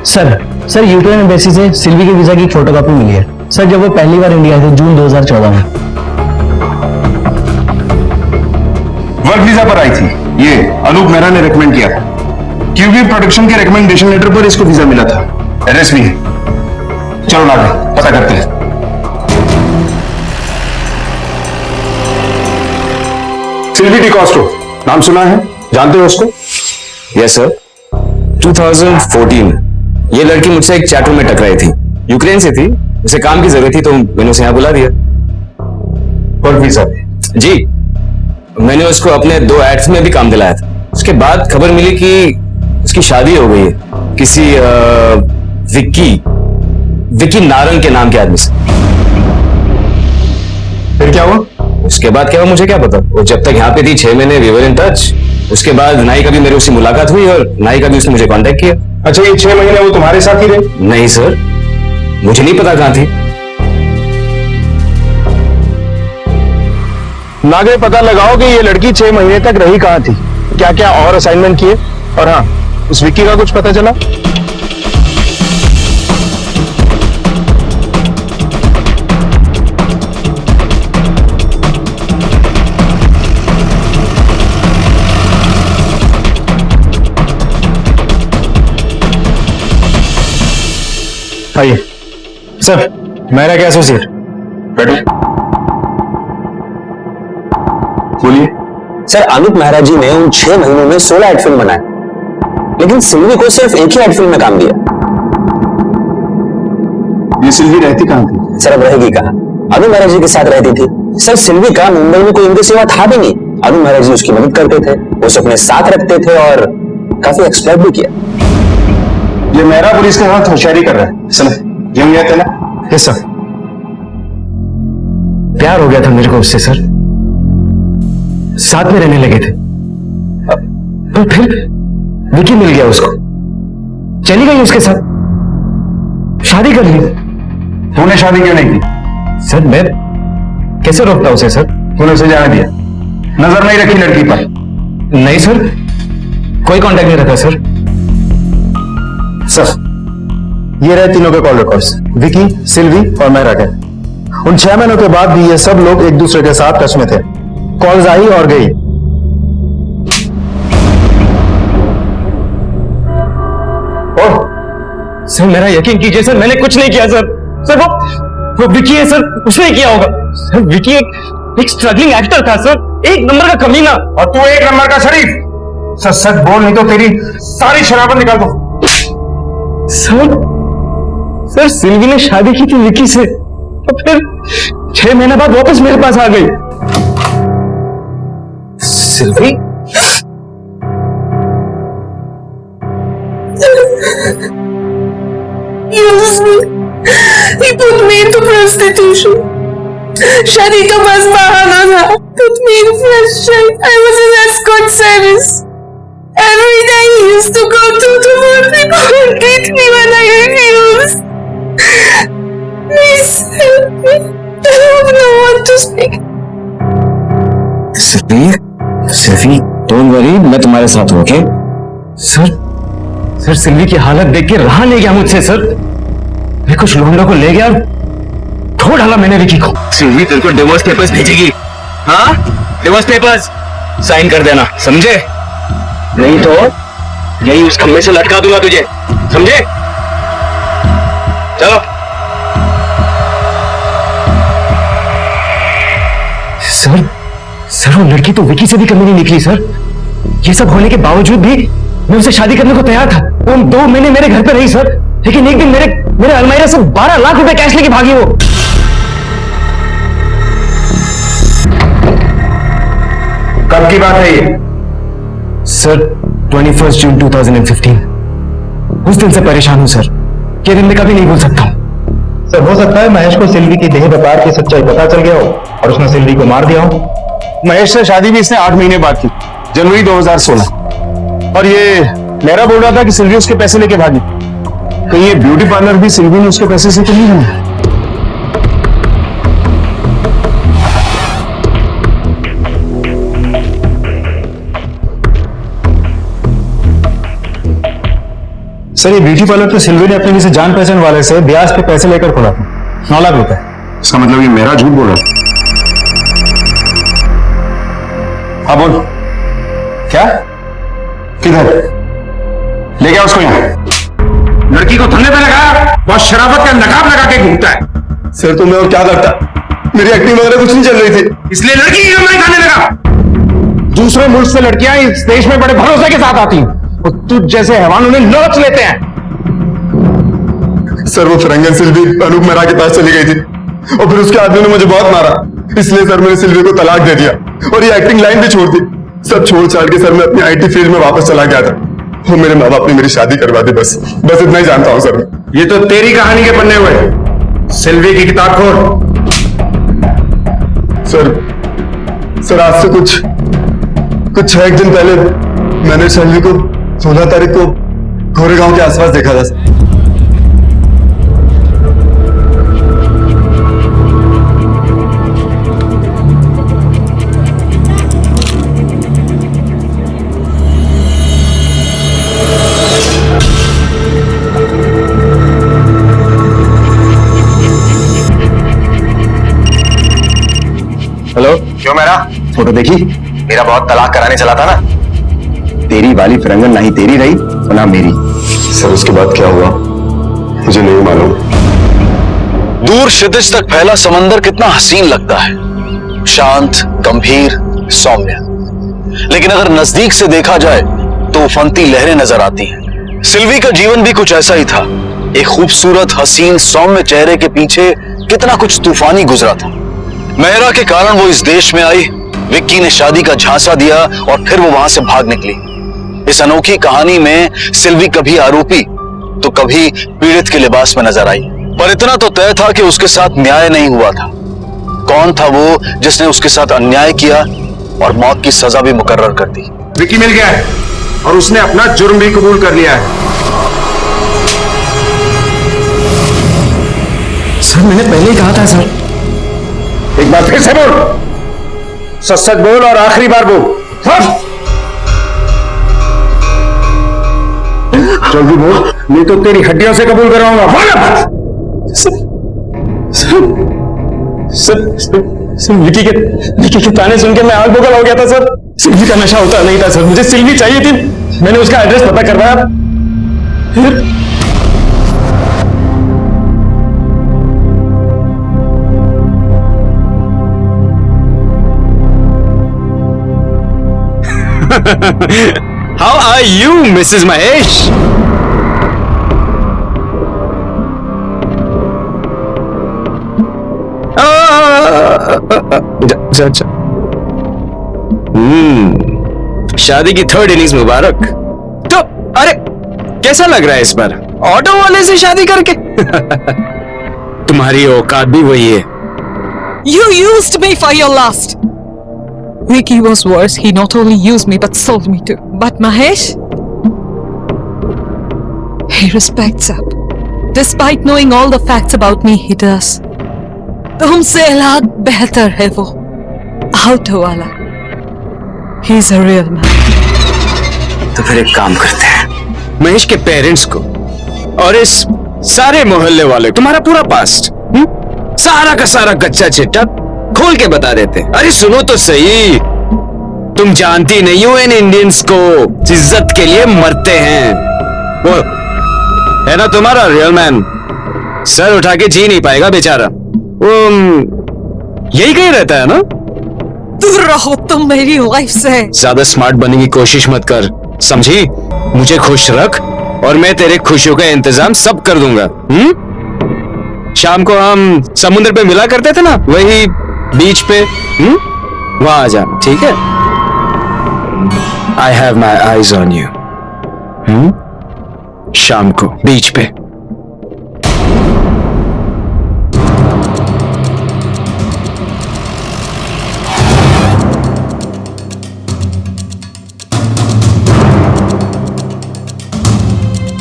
सर यूक्रेन एम्बेसी से सिल्वी के वीजा की फोटोकॉपी मिली है सर, जब वो पहली बार इंडिया थे जून 2014 में। वर्क वीजा पर आई थी। ये अनूप मेहरा ने रेकमेंड किया था। क्यूबी प्रोडक्शन के रिकमेंडेशन लेटर पर इसको वीजा मिला था। एड्रेस भी है। चलो नागरिक पता करते हैं। सिल्वी डिकॉस्टो नाम सुना है? जानते हो उसको? Yes sir. 2014 ये लड़की मुझसे एक चैट रूम में टकराई थी। यूक्रेन से थी, उसे काम की जरूरत थी तो मैंने उसे यहाँ बुला दिया। Work visa? जी, मैंने उसको अपने 2 एड्स में भी काम दिलाया था। उसके बाद खबर मिली कि उसकी शादी हो गई है किसी विक्की नारंग के नाम के आदमी से। फिर क्या हुआ? उसके बाद क्या हुआ मुझे क्या पता। वो जब तक यहाँ पे थी 6 महीने वी वर इन टच। उसके बाद ना ही कभी मेरी उससे मुलाकात हुई और ना ही कभी उसने मुझे कांटेक्ट किया। अच्छा, ये 6 महीने वो तुम्हारे साथ ही रही? नहीं सर, मुझे नहीं पता कहां थी। नागरिक पता लगाओ कि ये लड़की 6 महीने तक रही कहां थी, क्या क्या और असाइनमेंट किए, और हाँ, उस विक्की का कुछ पता चला? आइए सर, मेरा क्या एसोसिएट। बैठो। बोलिए सर। अनूप मेहरा जी ने उन 6 महीनों में 16 एड फिल्म बनाए, लेकिन सिल्वी को सिर्फ एक ही एड फिल्म में काम दिया। ये सिल्वी रहती कहां थी? सर अब रहेगी कहां? अनूप मेहरा जी के साथ रहती थी। सर सिल्वी का मुंबई में कोई एम्बेसी था भी नहीं। अनूप मेहरा जी उसकी मदद करते थे, उसे अपने साथ रखते थे और काफी एक्सप्लोर भी किया। ये मेहरा पुलिस के साथ होशियारी कर रहा है। समझ यम गया था ना? Yes sir. प्यार हो गया था मेरे को उससे सर, साथ में रहने लगे थे। पर फिर विकी मिल गया उसको, चली गई उसके साथ, शादी कर ली। तूने शादी क्यों नहीं की? सर मैं कैसे रोकता उसे सर? तूने उसे जाने दिया? नजर नहीं रखी लड़की पर? नहीं सर, कोई कांटेक्ट नहीं रखा सर। सर ये रहे तीनों के कॉल रिकॉर्ड्स, विकी, सिल्वी और मेहरा के। उन 6 महीनों के बाद भी ये सब लोग एक दूसरे के साथ टच में थे। कॉल्स आई और गई। सर मेरा यकीन कीजिए सर, मैंने कुछ नहीं किया सर। सर वो विकी है सर, उसने किया होगा। सर विकी एक स्ट्रगलिंग एक्टर था सर, 1 नंबर का कमीना। और तू 1 नंबर का शरीफ। सच सच बोल, नहीं तो तेरी सारी शराबत निकाल दो। सर सिल्वी ने शादी की थी विकी से, तो फिर 6 महीने बाद वापस मेरे पास आ गई। Silvi? He put me into prostitution. शादी का बस बहाना था। Put me in prostitution. I was an escort service. Every day he used to go to the work and beat me when I refused. Please help me. I don't know what to speak. Silvi, don't worry, मैं तुम्हारे साथ हूं, ओके? सर सिल्वी की हालत देख के रहा नहीं गया मुझसे सर। मैं कुछ लौंडों को ले गया, छोड़ डाला मैंने विकी को। सिल्वी तेरे को डिवोर्स पेपर्स भेजेगी। हाँ, डिवोर्स पेपर्स साइन कर देना, समझे? नहीं तो यही उस खंभे से लटका दूंगा तुझे, समझे? चलो। सर वो लड़की तो विकी से भी कमी नहीं निकली सर। ये सब होने के बावजूद भी मैं उसे शादी करने को तैयार था। वो 2 महीने मेरे घर पे रही सर, लेकिन एक दिन मेरे अलमारी से 12 लाख रुपए कैश लेके भागी वो। कब की बात है ये? सर 21 जून 2015। उस दिन से परेशान हूं सर, ये दिन मैं कभी नहीं भूल सकता हूं। सर हो सकता है महेश को सिल्वी की देह व्यापार की सच्चाई पता चल गया हो और उसने सिल्वी को मार दिया हो। महेश से शादी भी इसने 8 महीने बाद की, जनवरी 2016। और ये मेरा बोल रहा था कि सिल्वी उसके पैसे लेके भागी। कहीं ये ब्यूटी पार्लर भी सिल्वी ने उसके पैसे से तो नहीं बना? सर ये ब्यूटी पार्लर तो सिल्वी ने अपने किसी जान पहचान वाले से ब्याज पे पैसे लेकर खोला था, 9 लाख रुपए। इसका मतलब ये मेरा झूठ बोल रहा। हाँ बोल, क्या? किधर ले गया उसको? यहाँ लड़की को धंधे पे लगा, बहुत शराफत का नकाब लगा के घूमता है। सर तो मैं और क्या करता, मेरी एक्टिंग वगैरह कुछ नहीं चल रही थी, इसलिए लड़की की कमाई खाने लगा। दूसरे मुल्क से लड़कियां इस देश में बड़े भरोसे के साथ आती हैं, और तुझ जैसे हैवान उन्हें नोच लेते हैं। सर वो फिरंगन सिल्वी अनूप मेहरा के पास चली गई थी और फिर उसके आदमी ने मुझे बहुत मारा, इसलिए सर मैंने सिल्वी को तलाक दे दिया और ये एक्टिंग लाइन भी छोड़ दी। सब छोड़ छाड़ के सर मैं अपनी IT फील्ड में वापस चला गया था और मेरे माँ बाप ने मेरी शादी करवा दी। बस इतना ही जानता हूँ सर। ये तो तेरी कहानी के पन्ने हुए, सिल्वी की किताब खोल। सर आज से कुछ 6 दिन पहले मैंने सिल्वी को 16 तारीख को गोरेगांव के आसपास देखा था। हेलो, क्यों मेरा फोटो देखी? मेरा बहुत तलाक कराने चला था ना। तेरी वाली फिरंगन ना ही तेरी रही और ना मेरी। सर उसके बाद क्या हुआ मुझे नहीं मालूम। दूर क्षितिज तक फैला समंदर कितना हसीन लगता है, शांत, गंभीर, सौम्य। लेकिन अगर नजदीक से देखा जाए तो उफनती लहरें नजर आती हैं। सिल्वी का जीवन भी कुछ ऐसा ही था। एक खूबसूरत, हसीन, सौम्य चेहरे के पीछे कितना कुछ तूफानी गुजरा था। मेहरा के कारण वो इस देश में आई, विक्की ने शादी का झांसा दिया और फिर वो वहां से भाग निकली। इस अनोखी कहानी में सिल्वी कभी आरोपी तो कभी पीड़ित के लिबास में नजर आई, पर इतना तो तय था कि उसके साथ न्याय नहीं हुआ था। कौन था वो जिसने उसके साथ अन्याय किया और मौत की सजा भी मुकर्रर कर दी? विक्की मिल गया है और उसने अपना जुर्म भी कबूल कर लिया है। सर मैंने पहले ही कहा था सर। एक बार फिर से बोल, सच सच बोल और आखिरी बार बोल। जल्दी बोल, नहीं तो तेरी हड्डियों से कबूल कराऊंगा। सर विकी के ताने सुन के मैं आग बगल हो गया था सर। सिल्वी का नशा होता नहीं था सर, मुझे सिल्वी चाहिए थी। मैंने उसका एड्रेस पता करवाया, फिर How are you, Mrs. Mahesh? शादी की 3rd इनिंग्स मुबारक। तो अरे कैसा लग रहा है इस बार ऑटो वाले से शादी करके? तुम्हारी औकात भी वही है। You used me for your lust. Vicky was worse. He not only used me but sold me too. But Mahesh, he respects up. Despite knowing all the facts about me, he does. तुमसे लाख बेहतर है वो, ऑटो वाला। He's a real man. तो फिर एक काम करते हैं, महेश के पेरेंट्स को और इस सारे मोहल्ले वाले, तुम्हारा पूरा पास्ट सारा का सारा कच्चा चिट्ठा खोल के बता देते। अरे सुनो तो सही, तुम जानती नहीं हो इन इंडियंस को, इज्जत के लिए मरते हैं। वो है ना तुम्हारा रियल मैन, सर उठा के जी नहीं पाएगा बेचारा, वो यही कहीं रहता है ना। दूर रहो तुम मेरी लाइफ से। ज्यादा स्मार्ट बनने की कोशिश मत कर, समझी? मुझे खुश रख और मैं तेरे खुशियों का इंतजाम सब कर दूंगा। शाम को हम समुद्र पे मिला करते थे ना, वही बीच पे, वहां आ जाना, ठीक है? I have my eyes on you. शाम को बीच पे।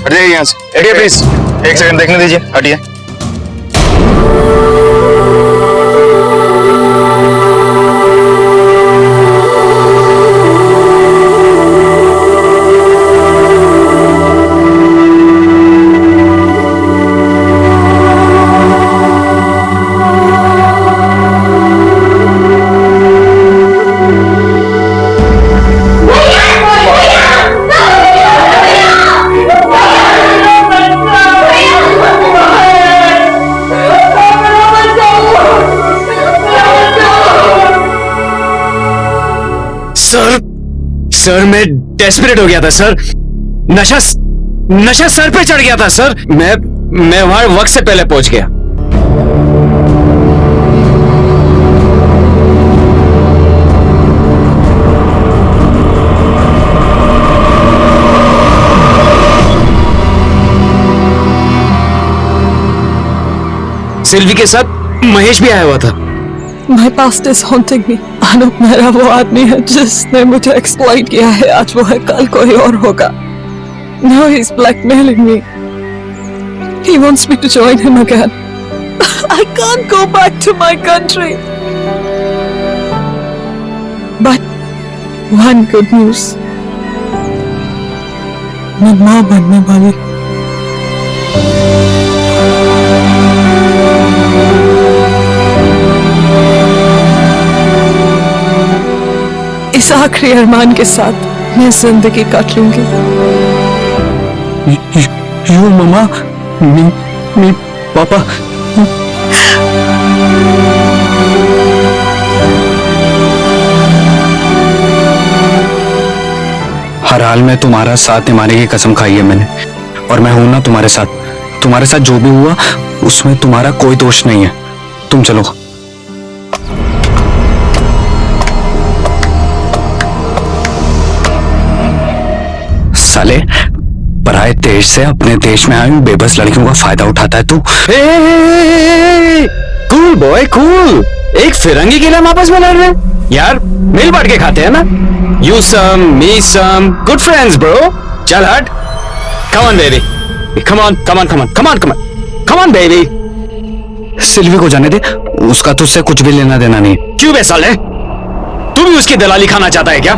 हटिए यहाँ से, हटिए प्लीज, एक सेकंड देखने दीजिए, हटिए। सर मैं डेस्परेट हो गया था सर, नशा सर पे चढ़ गया था सर, मैं वहां वक्त से पहले पहुंच गया। सिल्वी के साथ महेश भी आया हुआ था। My past is haunting me. Anup मेरा वो आदमी है जिसने मुझे एक्सप्लॉइट किया है, आज वो है, कल कोई और होगा। Now he's blackmailing me. He wants me to join him again. I can't go back to my country. But one good news. मैं माँ बनने वाली। इस आखिरी अरमान के साथ मैं जिंदगी काट लूंगी। यू मम्मा, मी पापा। हर हाल में तुम्हारा साथ निभाने की कसम खाई है मैंने, और मैं हूं ना तुम्हारे साथ। तुम्हारे साथ जो भी हुआ उसमें तुम्हारा कोई दोष नहीं है। तुम चलो। साले, पराए देश से अपने देश में आई बेबस लड़कियों का फायदा उठाता है तू। कूल बॉय कूल, एक फिरंगी के लिए हम आपस में लड़ रहे हैं यार, मिल बांट के खाते हैं ना। You sum me sum, good friends bro. चल हट, come on baby, come on come on come on come on come on come on baby. Sylvie को जाने दे, उसका तुझसे कुछ भी लेना देना नहीं। क्यों बे साले, तू भी उसकी दलाली खाना चाहता है क्या?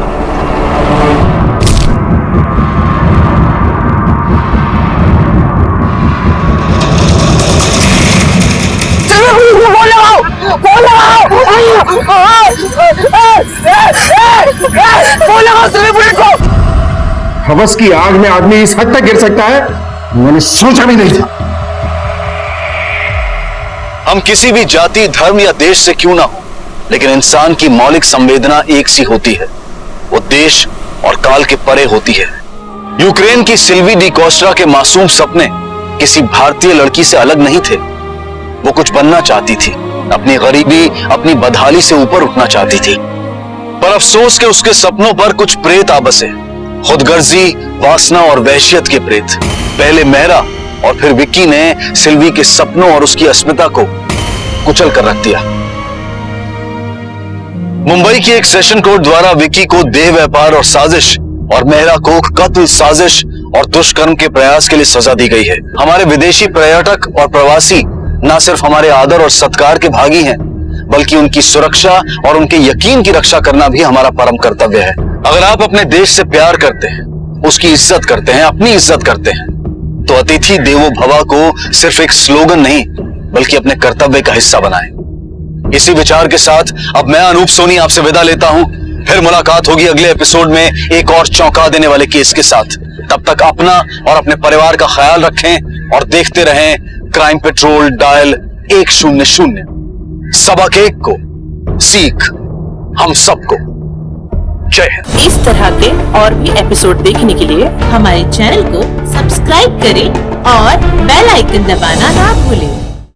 हवस की आग में आदमी इस हद तक गिर सकता है, मैंने सोचा भी नहीं था। हम किसी भी जाति, धर्म या देश से क्यों ना हो, लेकिन इंसान की मौलिक संवेदना एक सी होती है, वो देश और काल के परे होती है। यूक्रेन की सिल्वी डी कोस्टा के मासूम सपने किसी भारतीय लड़की से अलग नहीं थे। वो कुछ बनना चाहती थी, अपनी गरीबी, अपनी बदहाली से ऊपर उठना चाहती थी, पर अफसोस के उसके सपनों पर कुछ प्रेत आ बसे। खुदगर्जी, वासना और वहशियत के प्रेत। पहले मेहरा और फिर विक्की ने सिल्वी के सपनों और उसकी अस्मिता को कुचल कर रख दिया। मुंबई की एक सेशन कोर्ट द्वारा विक्की को देह व्यापार और साजिश और मेहरा को कत्ल, साजिश और दुष्कर्म के प्रयास के लिए सजा दी गई है। हमारे विदेशी पर्यटक और प्रवासी न सिर्फ हमारे आदर और सत्कार के भागी हैं, बल्कि उनकी सुरक्षा और उनके यकीन की रक्षा करना भी हमारा परम कर्तव्य है। अगर आप अपने देश से प्यार करते हैं, उसकी इज्जत करते हैं, अपनी इज्जत करते हैं, तो अतिथि देवो भवा को सिर्फ एक स्लोगन नहीं बल्कि अपने कर्तव्य का हिस्सा बनाएं। इसी विचार के साथ अब मैं अनूप सोनी आपसे विदा लेता हूं। फिर मुलाकात होगी अगले एपिसोड में एक और चौंका देने वाले केस के साथ। तब तक अपना और अपने परिवार का ख्याल रखें और देखते रहें क्राइम पेट्रोल डायल 100। सबक एक को सीख हम सबको। जय हिंद। इस तरह के और भी एपिसोड देखने के लिए हमारे चैनल को सब्सक्राइब करें और बेल आइकन दबाना ना भूलें।